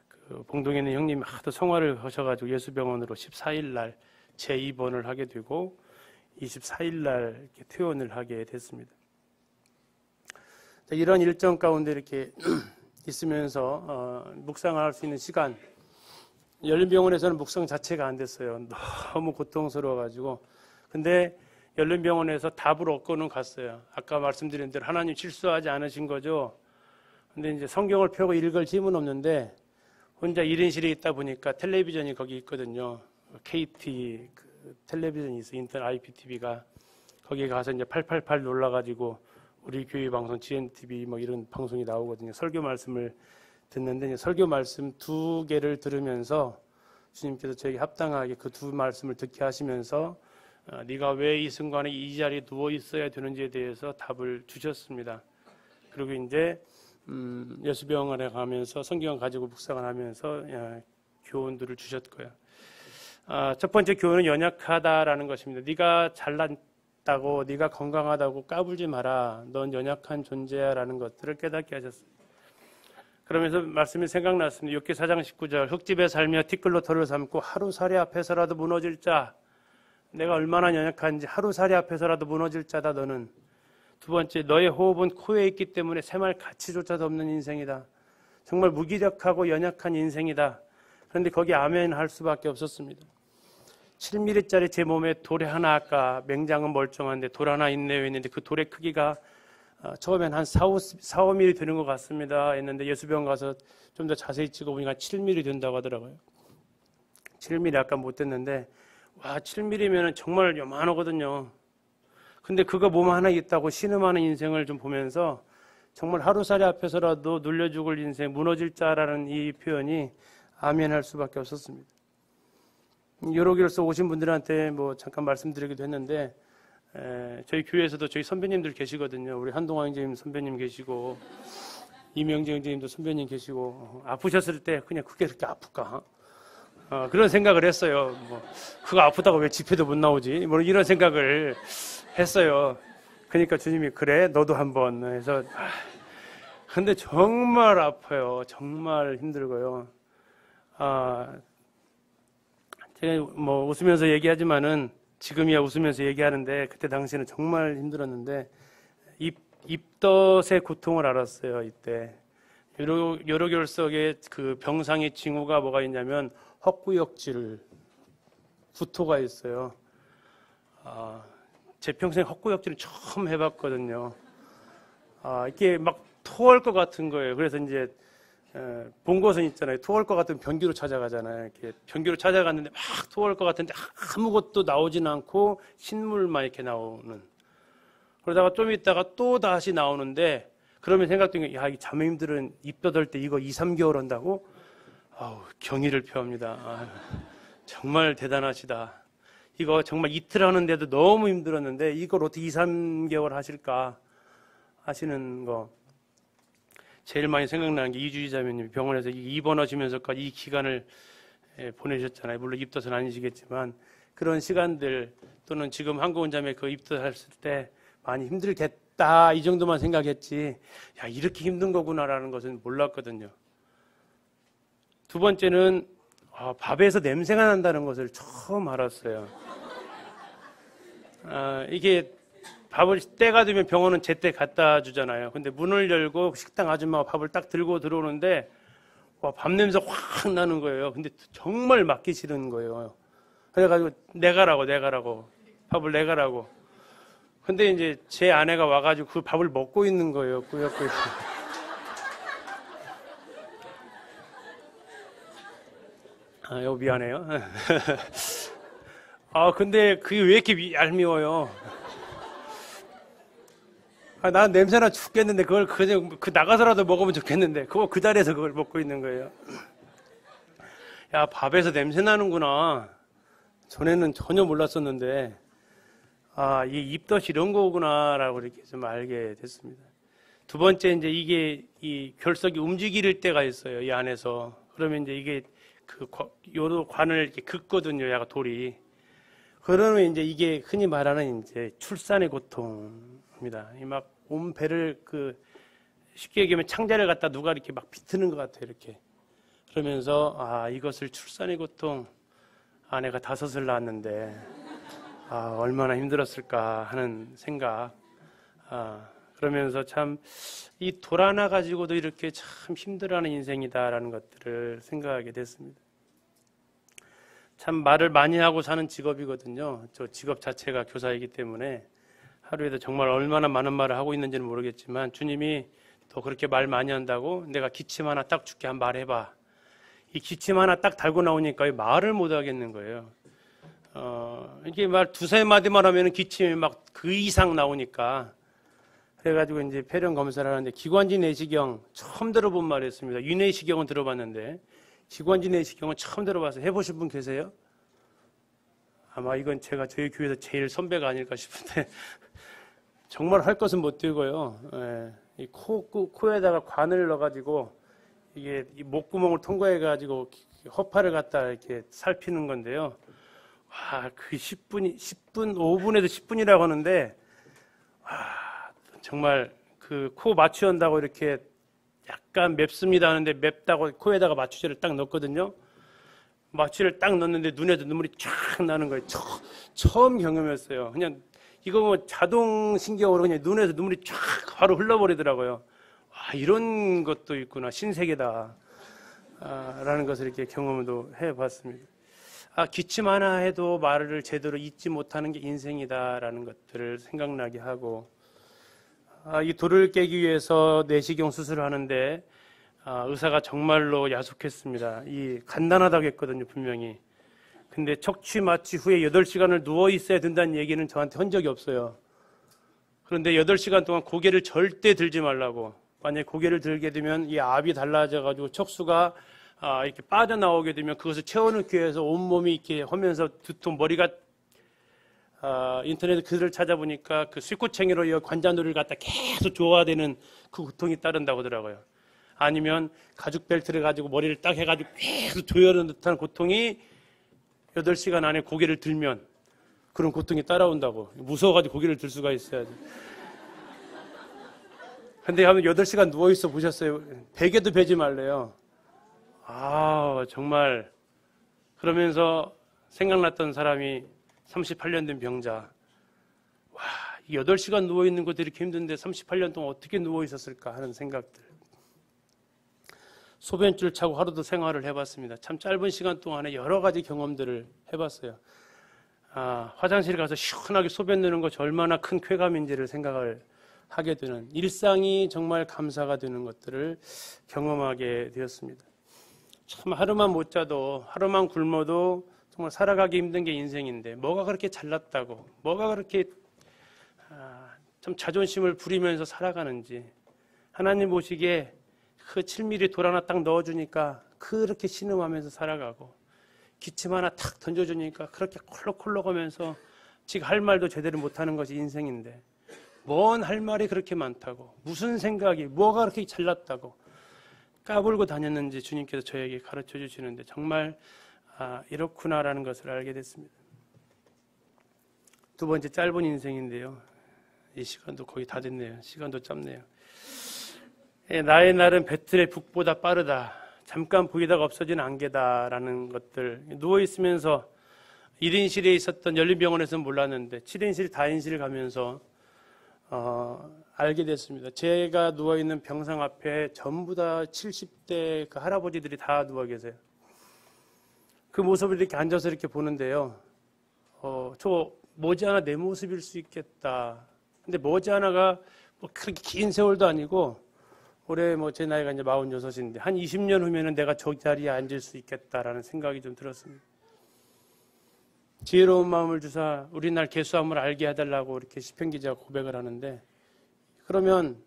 그 봉동에 있는 형님이 하도 성화를 하셔가지고 예수병원으로 14일 날 재입원을 하게 되고 24일 날 이렇게 퇴원을 하게 됐습니다. 이런 일정 가운데 이렇게 있으면서 묵상을 할 수 있는 시간, 열린병원에서는 묵상 자체가 안 됐어요. 너무 고통스러워가지고. 근데 열린병원에서 답을 얻고는 갔어요. 아까 말씀드린 대로 하나님 실수하지 않으신 거죠. 근데 이제 성경을 펴고 읽을 힘은 없는데 혼자 1인실에 있다 보니까 텔레비전이 거기 있거든요. KT 텔레비전이 있어요. 인터넷 IPTV가. 거기에 가서 이제 888 놀라가지고 우리 교회 방송 GNTV 뭐 이런 방송이 나오거든요. 설교 말씀을 듣는데 이제 설교 말씀 2개를 들으면서 주님께서 저에게 합당하게 그 2 말씀을 듣게 하시면서 네가 왜 이 순간에 이 자리에 누워 있어야 되는지에 대해서 답을 주셨습니다. 그리고 이제 예수병원에 가면서 성경을 가지고 묵상을 하면서 교훈들을 주셨고요. 첫 번째 교훈은 연약하다라는 것입니다. 네가 잘났다고 네가 건강하다고 까불지 마라. 넌 연약한 존재야라는 것들을 깨닫게 하셨어요. 그러면서 말씀이 생각났습니다. 욥기 4장 19절 흙집에 살며 티끌로 털을 삼고 하루살이 앞에서라도 무너질 자. 내가 얼마나 연약한지 하루살이 앞에서라도 무너질 자다 너는. 두 번째, 너의 호흡은 코에 있기 때문에 새말 가치조차도 없는 인생이다. 정말 무기력하고 연약한 인생이다. 그런데 거기 아멘 할 수밖에 없었습니다. 7mm짜리 제 몸에 돌에 하나, 아까 맹장은 멀쩡한데 돌 하나 있네요 했는데 그 돌의 크기가 처음엔 한 4-5mm 되는 것 같습니다 했는데 예수병원 가서 좀 더 자세히 찍어보니까 7mm 된다고 하더라고요. 7mm 아까 못 됐는데 와 7mm면 정말 요만하거든요. 근데 그거 몸 하나 있다고 신음하는 인생을 좀 보면서 정말 하루살이 앞에서라도 눌려 죽을 인생, 무너질 자라는 이 표현이 아멘 할 수밖에 없었습니다. 요로결석 오신 분들한테 뭐 잠깐 말씀드리기도 했는데 저희 교회에서도 저희 선배님들 계시거든요. 우리 한동환 형제님 선배님 계시고 이명재 형제님도 선배님 계시고 아프셨을 때 그냥 그게 그렇게 아플까? 그런 생각을 했어요. 뭐 그거 아프다고 왜 집회도 못 나오지? 뭐 이런 생각을 했어요. 그러니까 주님이 그래 너도 한번 해서 근데 정말 아파요. 정말 힘들고요. 제가 뭐 웃으면서 얘기하지만은 지금이야 웃으면서 얘기하는데 그때 당시에는 정말 힘들었는데 입덧의 고통을 알았어요. 이때 요로결석의 그 병상의 징후가 뭐가 있냐면 헛구역질, 구토가 있어요. 제 평생 헛구역질을 처음 해봤거든요. 이게 막 토할 것 같은 거예요. 그래서 이제 본 곳은 있잖아요. 토할 것 같으면 변기로 찾아가잖아요. 이렇게 변기로 찾아갔는데 막 토할 것 같은데 아무것도 나오진 않고 신물만 이렇게 나오는. 그러다가 좀 있다가 또 다시 나오는데 그러면 생각되는 게, 야, 이 자매님들은 입 닫을 때 이거 2, 3개월 한다고? 아우, 경의를 표합니다. 정말 대단하시다. 이거 정말 이틀 하는데도 너무 힘들었는데 이걸 어떻게 2, 3개월 하실까 하시는 거. 제일 많이 생각나는 게 이주희 자매님이 병원에서 입원하시면서까지 이 기간을 보내셨잖아요. 물론 입덧은 아니시겠지만 그런 시간들, 또는 지금 한국원 자매 그 입덧했을 때 많이 힘들겠다 이 정도만 생각했지, 야, 이렇게 힘든 거구나라는 것은 몰랐거든요. 두 번째는 밥에서 냄새가 난다는 것을 처음 알았어요. 이게 밥을 때가 되면 병원은 제때 갖다 주잖아요. 근데 문을 열고 식당 아줌마가 밥을 딱 들고 들어오는데 밥 냄새 확 나는 거예요. 근데 정말 맡기 싫은 거예요. 그래가지고 내가라고 밥을 내가라고. 근데 이제 제 아내가 와가지고 그 밥을 먹고 있는 거예요. 꾸역꾸역. 이거 미안해요. 근데 그게 왜 이렇게 얄미워요? 난 냄새나 죽겠는데 그걸 그냥 나가서라도 먹으면 좋겠는데 그거 그 자리에서 그걸 먹고 있는 거예요. 야, 밥에서 냄새 나는구나. 전에는 전혀 몰랐었는데 이 입덧이 이런 거구나라고 이렇게 좀 알게 됐습니다. 두 번째, 이제 이게 이 결석이 움직일 때가 있어요. 이 안에서. 그러면 이제 이게 요 관을 이렇게 긋거든요. 약간 돌이. 그러면 이제 이게 흔히 말하는 이제 출산의 고통입니다. 막 온 배를 쉽게 얘기하면 창자를 갖다 누가 이렇게 막 비트는 것 같아요. 이렇게. 그러면서 이것을 출산의 고통, 아내가 5을 낳았는데 얼마나 힘들었을까 하는 생각. 그러면서 참 이 돌 하나 가지고도 이렇게 참 힘들어하는 인생이다라는 것들을 생각하게 됐습니다. 참 말을 많이 하고 사는 직업이거든요. 저 직업 자체가 교사이기 때문에 하루에도 정말 얼마나 많은 말을 하고 있는지는 모르겠지만 주님이 더 그렇게 말 많이 한다고 내가 기침 하나 딱 줄게 한 말 해봐. 이 기침 하나 딱 달고 나오니까 말을 못 하겠는 거예요. 이게 말 2-3마디만 하면 기침이 막 그 이상 나오니까. 그래가지고 이제 폐렴 검사를 하는데 기관지 내시경 처음 들어본 말이었습니다. 유내시경은 들어봤는데 기관지 내시경은 처음 들어봐서 해보신 분 계세요? 아마 이건 제가 저희 교회에서 제일 선배가 아닐까 싶은데 정말 할 것은 못 되고요. 이 코에다가 관을 넣어가지고 이게 이 목구멍을 통과해가지고 허파를 갖다 이렇게 살피는 건데요. 그 10분, 5분에도 10분이라고 하는데 정말 그 코 마취한다고 이렇게 약간 맵습니다 하는데 맵다고 코에다가 마취제를 딱 넣거든요. 마취를 딱 넣는데 눈에도 눈물이 쫙 나는 거예요. 처음 경험했어요. 그냥 이거 뭐 자동신경으로 그냥 눈에서 눈물이 쫙 바로 흘러버리더라고요. 이런 것도 있구나. 신세계다. 라는 것을 이렇게 경험도 해봤습니다. 기침 하나 해도 말을 제대로 잊지 못하는 게 인생이다라는 것들을 생각나게 하고, 이 돌을 깨기 위해서 내시경 수술을 하는데 의사가 정말로 야속했습니다. 간단하다고 했거든요, 분명히. 근데 척추 마취 후에 8시간을 누워 있어야 된다는 얘기는 저한테 한 적이 없어요. 그런데 8시간 동안 고개를 절대 들지 말라고. 만약에 고개를 들게 되면 이 압이 달라져가지고 척수가 이렇게 빠져나오게 되면 그것을 채워넣기 위해서 온몸이 이렇게 하면서 두통, 머리가 인터넷 글을 찾아보니까 그 쇠꼬챙이로 이 관자놀이를 갖다 계속 조아대는 그 고통이 따른다고 하더라고요. 아니면 가죽 벨트를 가지고 머리를 딱 해가지고 계속 조여는 듯한 고통이 8시간 안에 고개를 들면 그런 고통이 따라온다고. 무서워가지고 고개를 들 수가 있어야지. 근데 한번 8시간 누워있어 보셨어요? 베개도 베지 말래요. 정말. 그러면서 생각났던 사람이 38년 된 병자. 이 8시간 누워있는 것도 이렇게 힘든데 38년 동안 어떻게 누워있었을까 하는 생각들. 소변줄 차고 하루도 생활을 해봤습니다. 참 짧은 시간 동안에 여러 가지 경험들을 해봤어요. 화장실 가서 시원하게 소변 넣는 것이 얼마나 큰 쾌감인지를 생각을 하게 되는, 일상이 정말 감사가 되는 것들을 경험하게 되었습니다. 참 하루만 못 자도, 하루만 굶어도 정말 살아가기 힘든 게 인생인데 뭐가 그렇게 잘났다고, 뭐가 그렇게 참 자존심을 부리면서 살아가는지, 하나님 보시기에 그 7mm 돌 하나 딱 넣어주니까 그렇게 신음하면서 살아가고, 기침 하나 탁 던져주니까 그렇게 콜록콜록하면서 지금 할 말도 제대로 못하는 것이 인생인데 뭔 할 말이 그렇게 많다고, 무슨 생각이, 뭐가 그렇게 잘났다고 까불고 다녔는지 주님께서 저에게 가르쳐 주시는데 정말 이렇구나라는 것을 알게 됐습니다. 두 번째, 짧은 인생인데요. 이 시간도 거의 다 됐네요. 시간도 짧네요. 나의 날은 배틀의 북보다 빠르다. 잠깐 보이다가 없어진 안개다라는 것들. 누워있으면서 1인실에 있었던 열린병원에서는 몰랐는데 7인실, 다인실 가면서 알게 됐습니다. 제가 누워있는 병상 앞에 전부 다 70대 그 할아버지들이 다 누워 계세요. 그 모습을 이렇게 앉아서 이렇게 보는데요. 저 머지않아 내 모습일 수 있겠다. 근데 머지않아가 뭐 그렇게 긴 세월도 아니고, 올해 뭐 제 나이가 이제 46인데 한 20년 후면은 내가 저 자리에 앉을 수 있겠다라는 생각이 좀 들었습니다. 지혜로운 마음을 주사 우리 날 계수함을 알게 해달라고 이렇게 시편 기자가 고백을 하는데, 그러면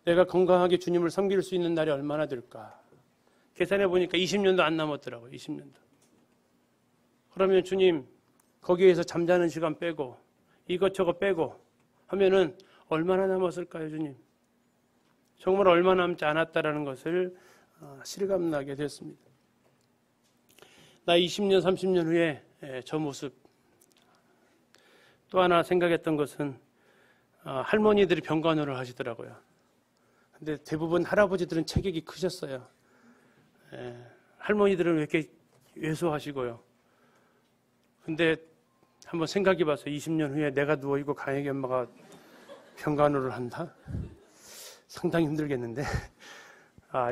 내가 건강하게 주님을 섬길 수 있는 날이 얼마나 될까? 계산해 보니까 20년도 안 남았더라고요. 20년도. 그러면 주님, 거기에서 잠자는 시간 빼고 이것저것 빼고 하면은 얼마나 남았을까요, 주님? 정말 얼마 남지 않았다라는 것을 실감나게 됐습니다. 나 20년, 30년 후에 저 모습. 또 하나 생각했던 것은 할머니들이 병간호를 하시더라고요. 근데 대부분 할아버지들은 체격이 크셨어요. 할머니들은 왜 이렇게 왜소하시고요. 근데 한번 생각해 봤어요. 20년 후에 내가 누워있고 강혜기 엄마가 병간호를 한다? 상당히 힘들겠는데.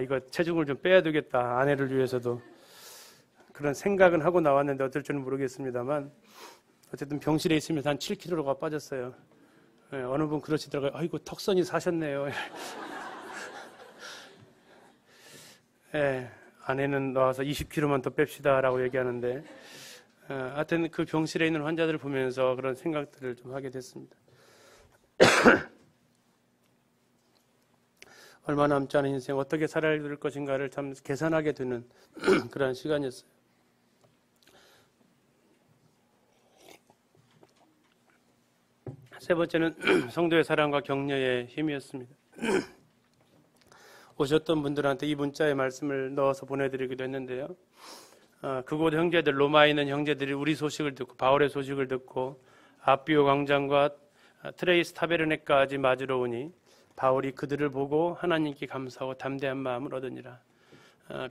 이거 체중을 좀 빼야 되겠다. 아내를 위해서도. 그런 생각은 하고 나왔는데 어떨 줄은 모르겠습니다만, 어쨌든 병실에 있으면서 한 7kg가 빠졌어요. 어느 분 그러시더라고요. 아이고, 턱선이 사셨네요. 아내는 나와서 20kg만 더 뺍시다 라고 얘기하는데, 하여튼 그 병실에 있는 환자들을 보면서 그런 생각들을 좀 하게 됐습니다. 얼마 남지 않은 인생 어떻게 살아야 될 것인가를 참 계산하게 되는 그런 시간이었어요. 세 번째는 성도의 사랑과 격려의 힘이었습니다. 오셨던 분들한테 이 문자의 말씀을 넣어서 보내드리기도 했는데요. 그곳 형제들, 로마에 있는 형제들이 우리 소식을 듣고, 바울의 소식을 듣고 아비오 광장과 트레이스 타베르네까지 맞으러 오니 바울이 그들을 보고 하나님께 감사하고 담대한 마음을 얻으니라.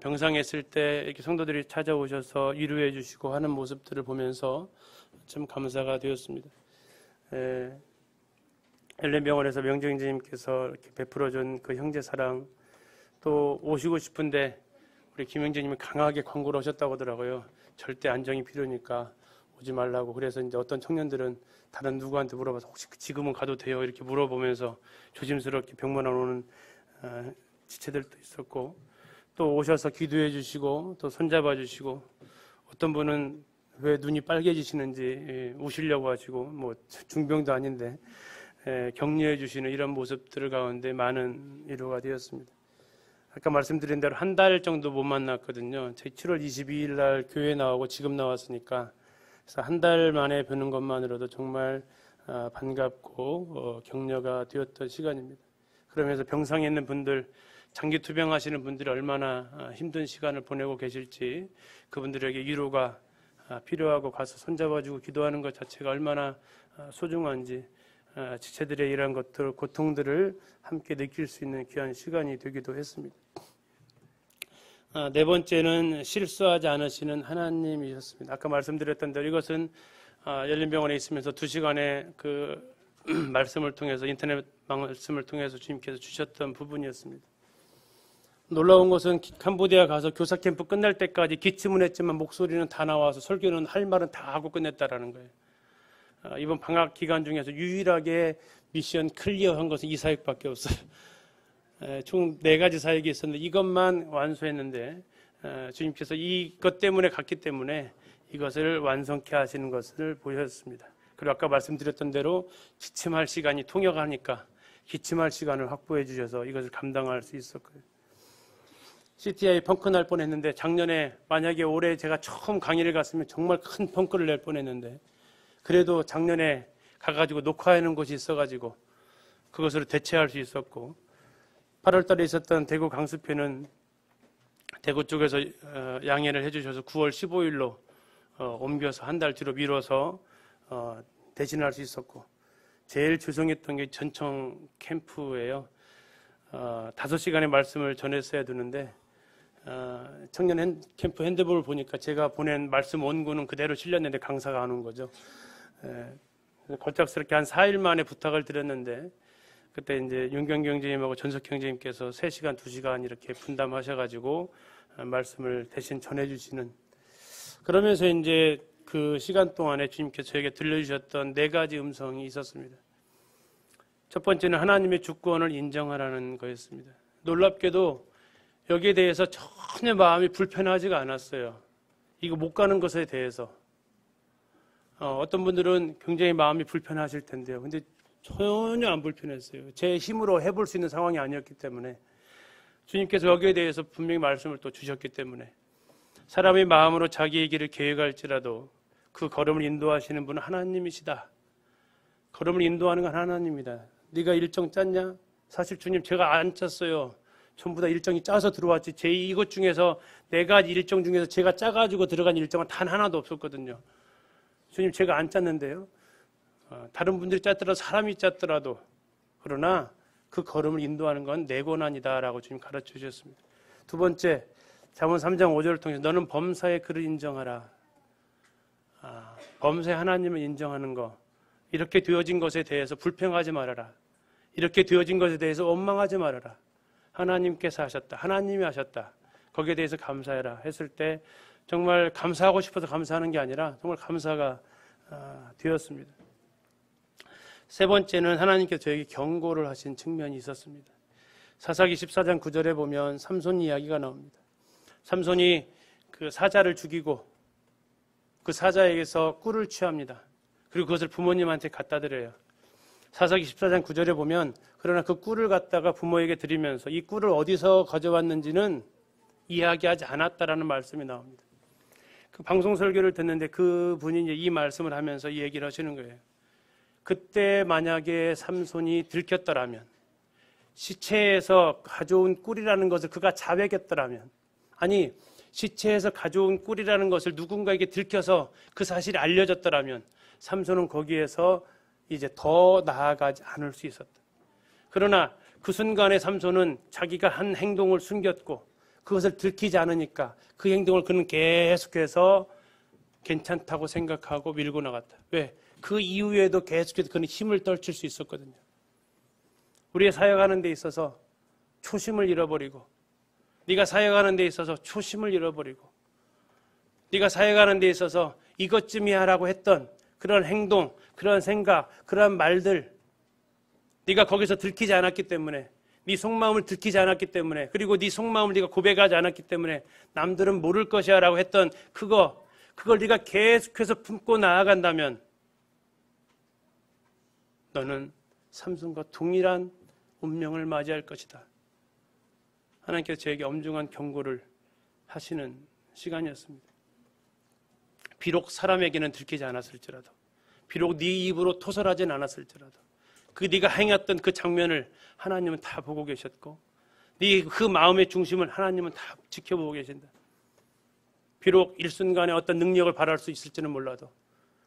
병상에 있을 때 이렇게 성도들이 찾아오셔서 위로해 주시고 하는 모습들을 보면서 참 감사가 되었습니다. 엘렌병원에서 명정인재님께서 이렇게 베풀어준 그 형제 사랑, 또 오시고 싶은데 우리 김영재님이 강하게 광고를 하셨다고 하더라고요. 절대 안정이 필요니까 오지 말라고. 그래서 이제 어떤 청년들은 다른 누구한테 물어봐서 혹시 지금은 가도 돼요? 이렇게 물어보면서 조심스럽게 병문안 오는 지체들도 있었고, 또 오셔서 기도해 주시고 또 손잡아 주시고, 어떤 분은 왜 눈이 빨개지시는지 우시려고 하시고, 뭐 중병도 아닌데 격려해 주시는 이런 모습들 가운데 많은 위로가 되었습니다. 아까 말씀드린 대로 한 달 정도 못 만났거든요. 7월 22일 날 교회 나오고 지금 나왔으니까, 그래서 한 달 만에 뵙는 것만으로도 정말 반갑고 격려가 되었던 시간입니다. 그러면서 병상에 있는 분들, 장기 투병하시는 분들이 얼마나 힘든 시간을 보내고 계실지, 그분들에게 위로가 필요하고 가서 손잡아주고 기도하는 것 자체가 얼마나 소중한지, 지체들의 이러한 것들, 고통들을 함께 느낄 수 있는 귀한 시간이 되기도 했습니다. 네 번째는 실수하지 않으시는 하나님이셨습니다. 아까 말씀드렸던 대로 이것은 열린병원에 있으면서 2시간의 그 말씀을 통해서, 인터넷 말씀을 통해서 주님께서 주셨던 부분이었습니다. 놀라운 것은 캄보디아 가서 교사 캠프 끝날 때까지 기침은 했지만 목소리는 다 나와서 설교는 할 말은 다 하고 끝냈다라는 거예요. 이번 방학 기간 중에서 유일하게 미션 클리어한 것은 이 사역밖에 없어요. 총 4가지 사역이 있었는데 이것만 완수했는데 주님께서 이것 때문에 갔기 때문에 이것을 완성케 하시는 것을 보셨습니다. 그리고 아까 말씀드렸던 대로 기침할 시간이 통역하니까 기침할 시간을 확보해 주셔서 이것을 감당할 수 있었고요. CTI 펑크 날 뻔했는데 작년에 만약에 올해 제가 처음 강의를 갔으면 정말 큰 펑크를 낼 뻔했는데 그래도 작년에 가가지고 녹화하는 곳이 있어가지고 그것으로 대체할 수 있었고 8월 달에 있었던 대구 강습회는 대구 쪽에서 양해를 해주셔서 9월 15일로 옮겨서 한 달 뒤로 미뤄서 대신할 수 있었고 제일 죄송했던 게 전청 캠프예요. 5시간의 말씀을 전했어야 되는데 청년 캠프 핸드북을 보니까 제가 보낸 말씀 원고는 그대로 실렸는데 강사가 안 온 거죠. 걸작스럽게 한 4일 만에 부탁을 드렸는데 그때 이제 윤경기 형제님하고 전석 형제님께서 3시간, 2시간 이렇게 분담하셔가지고 말씀을 대신 전해주시는 그러면서 이제 그 시간 동안에 주님께서 저에게 들려주셨던 4가지 음성이 있었습니다. 첫 번째는 하나님의 주권을 인정하라는 거였습니다. 놀랍게도 여기에 대해서 전혀 마음이 불편하지가 않았어요. 이거 못 가는 것에 대해서. 어떤 분들은 굉장히 마음이 불편하실 텐데요. 근데 전혀 안 불편했어요. 제 힘으로 해볼 수 있는 상황이 아니었기 때문에 주님께서 여기에 대해서 분명히 말씀을 또 주셨기 때문에 사람의 마음으로 자기의 길을 계획할지라도 그 걸음을 인도하시는 분은 하나님이시다. 걸음을 인도하는 건 하나님입니다. 네가 일정 짰냐? 사실 주님 제가 안 짰어요. 전부 다 일정이 짜서 들어왔지. 제 이것 중에서 4가지 일정 중에서 제가 짜가지고 들어간 일정은 단 하나도 없었거든요. 주님 제가 안 짰는데요. 다른 분들이 짰더라도 사람이 짰더라도 그러나 그 걸음을 인도하는 건 내 권한이다라고 주님 가르쳐 주셨습니다. 두 번째 잠언 3장 5절을 통해서 너는 범사의 그를 인정하라. 범사의 하나님을 인정하는 거 이렇게 되어진 것에 대해서 불평하지 말아라. 이렇게 되어진 것에 대해서 원망하지 말아라. 하나님께서 하셨다. 하나님이 하셨다. 거기에 대해서 감사해라 했을 때 정말 감사하고 싶어서 감사하는 게 아니라 정말 감사가 되었습니다. 세 번째는 하나님께서 저에게 경고를 하신 측면이 있었습니다. 사사기 14장 9절에 보면 삼손 이야기가 나옵니다. 삼손이 그 사자를 죽이고 그 사자에게서 꿀을 취합니다. 그리고 그것을 부모님한테 갖다 드려요. 사사기 14장 9절에 보면 그러나 그 꿀을 갖다가 부모에게 드리면서 이 꿀을 어디서 가져왔는지는 이야기하지 않았다라는 말씀이 나옵니다. 그 방송 설교를 듣는데 그 분이 이제 이 말씀을 하면서 이 얘기를 하시는 거예요. 그때 만약에 삼손이 들켰더라면 시체에서 가져온 꿀이라는 것을 그가 자백했더라면 아니 시체에서 가져온 꿀이라는 것을 누군가에게 들켜서 그 사실이 알려졌더라면 삼손은 거기에서 이제 더 나아가지 않을 수 있었다. 그러나 그 순간에 삼손은 자기가 한 행동을 숨겼고 그것을 들키지 않으니까 그 행동을 그는 계속해서 괜찮다고 생각하고 밀고 나갔다. 왜? 그 이후에도 계속해서 그는 힘을 떨칠 수 있었거든요. 우리의 사역하는 데 있어서 초심을 잃어버리고 네가 사역하는 데 있어서 초심을 잃어버리고 네가 사역하는 데 있어서 이것쯤이야 라고 했던 그런 행동, 그런 생각, 그런 말들 네가 거기서 들키지 않았기 때문에 네 속마음을 들키지 않았기 때문에 그리고 네 속마음을 네가 고백하지 않았기 때문에 남들은 모를 것이야 라고 했던 그걸 네가 계속해서 품고 나아간다면 너는 삼손과 동일한 운명을 맞이할 것이다. 하나님께서 저에게 엄중한 경고를 하시는 시간이었습니다. 비록 사람에게는 들키지 않았을지라도 비록 네 입으로 토설하진 않았을지라도 그 네가 행했던 그 장면을 하나님은 다 보고 계셨고 네 그 마음의 중심을 하나님은 다 지켜보고 계신다. 비록 일순간에 어떤 능력을 발할 수 있을지는 몰라도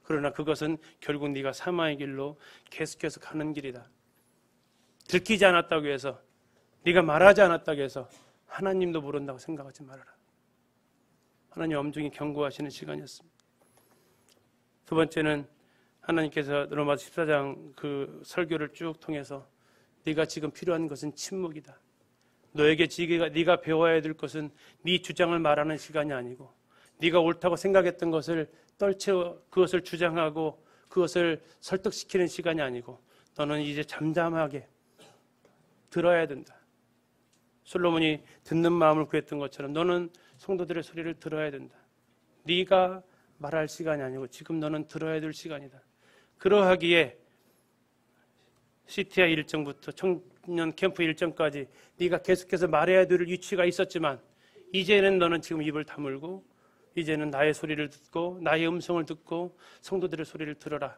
그러나 그것은 결국 네가 사망의 길로 계속해서 가는 길이다. 들키지 않았다고 해서 네가 말하지 않았다고 해서 하나님도 모른다고 생각하지 말아라. 하나님 엄중히 경고하시는 시간이었습니다. 두 번째는 하나님께서 로마서 14장 그 설교를 쭉 통해서 네가 지금 필요한 것은 침묵이다. 너에게 네가 배워야 될 것은 네 주장을 말하는 시간이 아니고 네가 옳다고 생각했던 것을 떨쳐 그것을 주장하고 그것을 설득시키는 시간이 아니고 너는 이제 잠잠하게 들어야 된다. 솔로몬이 듣는 마음을 구했던 것처럼 너는 성도들의 소리를 들어야 된다. 네가 말할 시간이 아니고 지금 너는 들어야 될 시간이다. 그러하기에 CTI 일정부터 청년 캠프 일정까지 네가 계속해서 말해야 될 위치가 있었지만 이제는 너는 지금 입을 다물고 이제는 나의 소리를 듣고 나의 음성을 듣고 성도들의 소리를 들어라.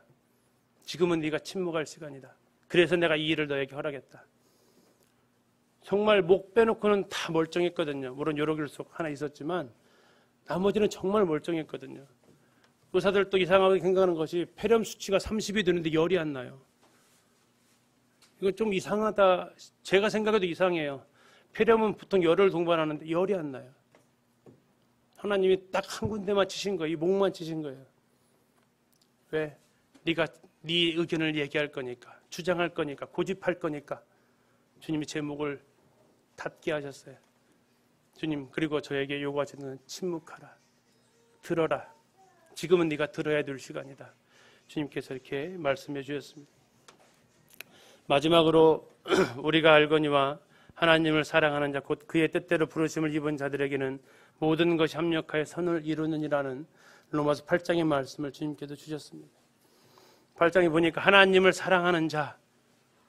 지금은 네가 침묵할 시간이다. 그래서 내가 이 일을 너에게 허락했다. 정말 목 빼놓고는 다 멀쩡했거든요. 물론 여러 결속 하나 있었지만 나머지는 정말 멀쩡했거든요. 의사들도 이상하게 생각하는 것이 폐렴 수치가 30이 되는데 열이 안 나요. 이거 좀 이상하다. 제가 생각해도 이상해요. 폐렴은 보통 열을 동반하는데 열이 안 나요. 하나님이 딱 한 군데만 치신 거예요. 이 목만 치신 거예요. 왜? 네가 네 의견을 얘기할 거니까, 주장할 거니까, 고집할 거니까 주님이 제 목을 닫게 하셨어요. 주님, 그리고 저에게 요구하시는 침묵하라. 들어라. 지금은 네가 들어야 될 시간이다. 주님께서 이렇게 말씀해 주셨습니다. 마지막으로 우리가 알거니와 하나님을 사랑하는 자 곧 그의 뜻대로 부르심을 입은 자들에게는 모든 것이 합력하여 선을 이루느니라는 로마서 8장의 말씀을 주님께서 주셨습니다. 8장에 보니까 하나님을 사랑하는 자,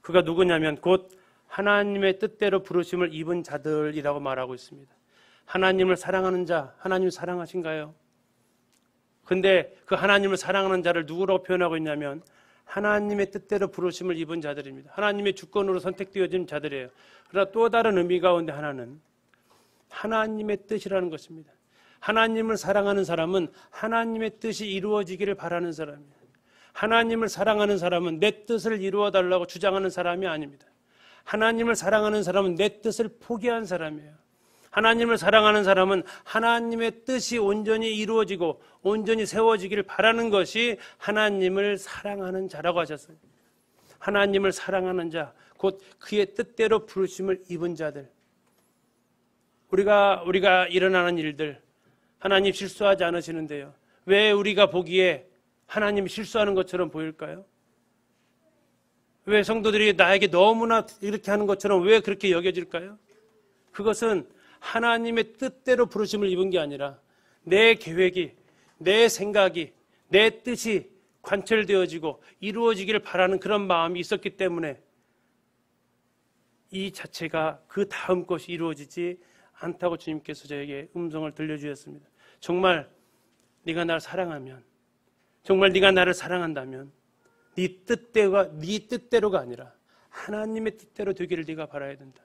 그가 누구냐면 곧 하나님의 뜻대로 부르심을 입은 자들이라고 말하고 있습니다. 하나님을 사랑하는 자, 하나님 사랑하신가요? 근데 그 하나님을 사랑하는 자를 누구라고 표현하고 있냐면 하나님의 뜻대로 부르심을 입은 자들입니다. 하나님의 주권으로 선택되어진 자들이에요. 그러나 또 다른 의미 가운데 하나는 하나님의 뜻이라는 것입니다. 하나님을 사랑하는 사람은 하나님의 뜻이 이루어지기를 바라는 사람이에요. 하나님을 사랑하는 사람은 내 뜻을 이루어 달라고 주장하는 사람이 아닙니다. 하나님을 사랑하는 사람은 내 뜻을 포기한 사람이에요. 하나님을 사랑하는 사람은 하나님의 뜻이 온전히 이루어지고 온전히 세워지기를 바라는 것이 하나님을 사랑하는 자라고 하셨어요. 하나님을 사랑하는 자, 곧 그의 뜻대로 부르심을 입은 자들. 우리가 일어나는 일들, 하나님 실수하지 않으시는데요. 왜 우리가 보기에 하나님이 실수하는 것처럼 보일까요? 왜 성도들이 나에게 너무나 이렇게 하는 것처럼 왜 그렇게 여겨질까요? 그것은 하나님의 뜻대로 부르심을 입은 게 아니라 내 계획이, 내 생각이, 내 뜻이 관철되어지고 이루어지기를 바라는 그런 마음이 있었기 때문에 이 자체가 그 다음 것이 이루어지지 않다고 주님께서 저에게 음성을 들려주셨습니다. 정말 네가 나를 사랑하면, 정말 네가 나를 사랑한다면 네 뜻대로가 아니라 하나님의 뜻대로 되기를 네가 바라야 된다.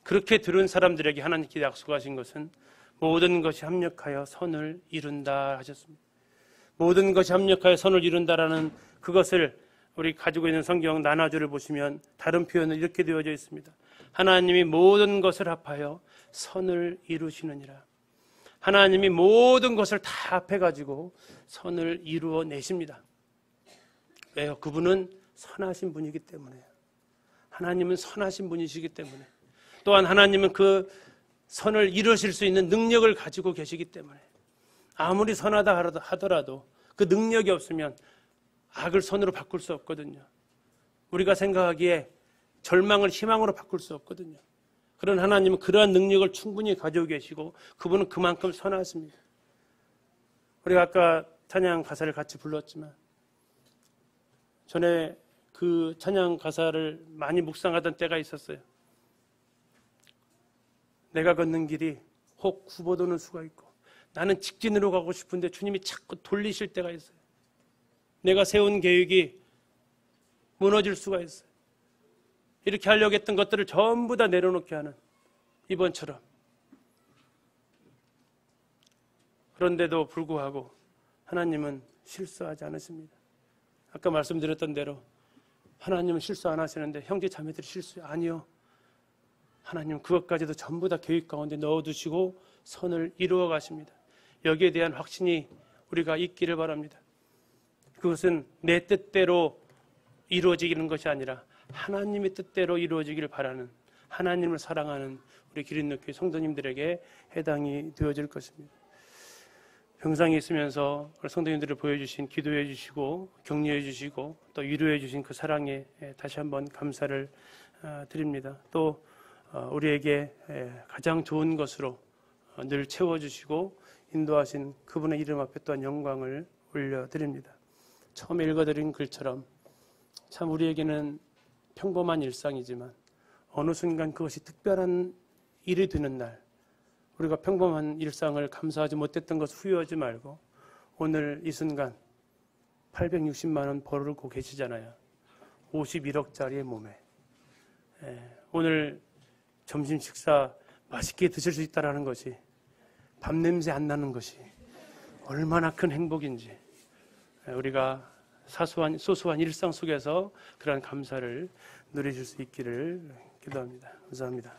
그렇게 들은 사람들에게 하나님께 약속하신 것은 모든 것이 합력하여 선을 이룬다 하셨습니다. 모든 것이 합력하여 선을 이룬다라는 그것을 우리 가지고 있는 성경 나눠주를 보시면 다른 표현은 이렇게 되어져 있습니다. 하나님이 모든 것을 합하여 선을 이루시느니라. 하나님이 모든 것을 다 합해가지고 선을 이루어내십니다. 왜요? 그분은 선하신 분이기 때문에요. 하나님은 선하신 분이시기 때문에, 또한 하나님은 그 선을 이루실 수 있는 능력을 가지고 계시기 때문에 아무리 선하다 하더라도 그 능력이 없으면 악을 선으로 바꿀 수 없거든요. 우리가 생각하기에 절망을 희망으로 바꿀 수 없거든요. 그런 하나님은 그러한 능력을 충분히 가지고 계시고 그분은 그만큼 선하십니다. 우리가 아까 찬양 가사를 같이 불렀지만 전에 그 찬양 가사를 많이 묵상하던 때가 있었어요. 내가 걷는 길이 혹 굽어도는 수가 있고 나는 직진으로 가고 싶은데 주님이 자꾸 돌리실 때가 있어요. 내가 세운 계획이 무너질 수가 있어요. 이렇게 하려고 했던 것들을 전부 다 내려놓게 하는 이번처럼. 그런데도 불구하고 하나님은 실수하지 않으십니다. 아까 말씀드렸던 대로 하나님은 실수 안 하시는데 형제 자매들이 실수 아니요. 하나님은 그것까지도 전부 다 계획 가운데 넣어두시고 선을 이루어 가십니다. 여기에 대한 확신이 우리가 있기를 바랍니다. 그것은 내 뜻대로 이루어지는 것이 아니라 하나님의 뜻대로 이루어지기를 바라는, 하나님을 사랑하는 우리 기린노교회 성도님들에게 해당이 되어질 것입니다. 병상에 있으면서 성도님들을 보여주신, 기도해 주시고 격려해 주시고 또 위로해 주신 그 사랑에 다시 한번 감사를 드립니다. 또 우리에게 가장 좋은 것으로 늘 채워주시고 인도하신 그분의 이름 앞에 또한 영광을 올려드립니다. 처음에 읽어드린 글처럼 참 우리에게는 평범한 일상이지만 어느 순간 그것이 특별한 일이 되는 날, 우리가 평범한 일상을 감사하지 못했던 것을 후회하지 말고 오늘 이 순간 860만 원 벌고 계시잖아요. 51억짜리의 몸에. 오늘 점심 식사 맛있게 드실 수 있다는 것이, 밥 냄새 안 나는 것이 얼마나 큰 행복인지 우리가 소소한 일상 속에서 그러한 감사를 누리실 수 있기를 기도합니다. 감사합니다.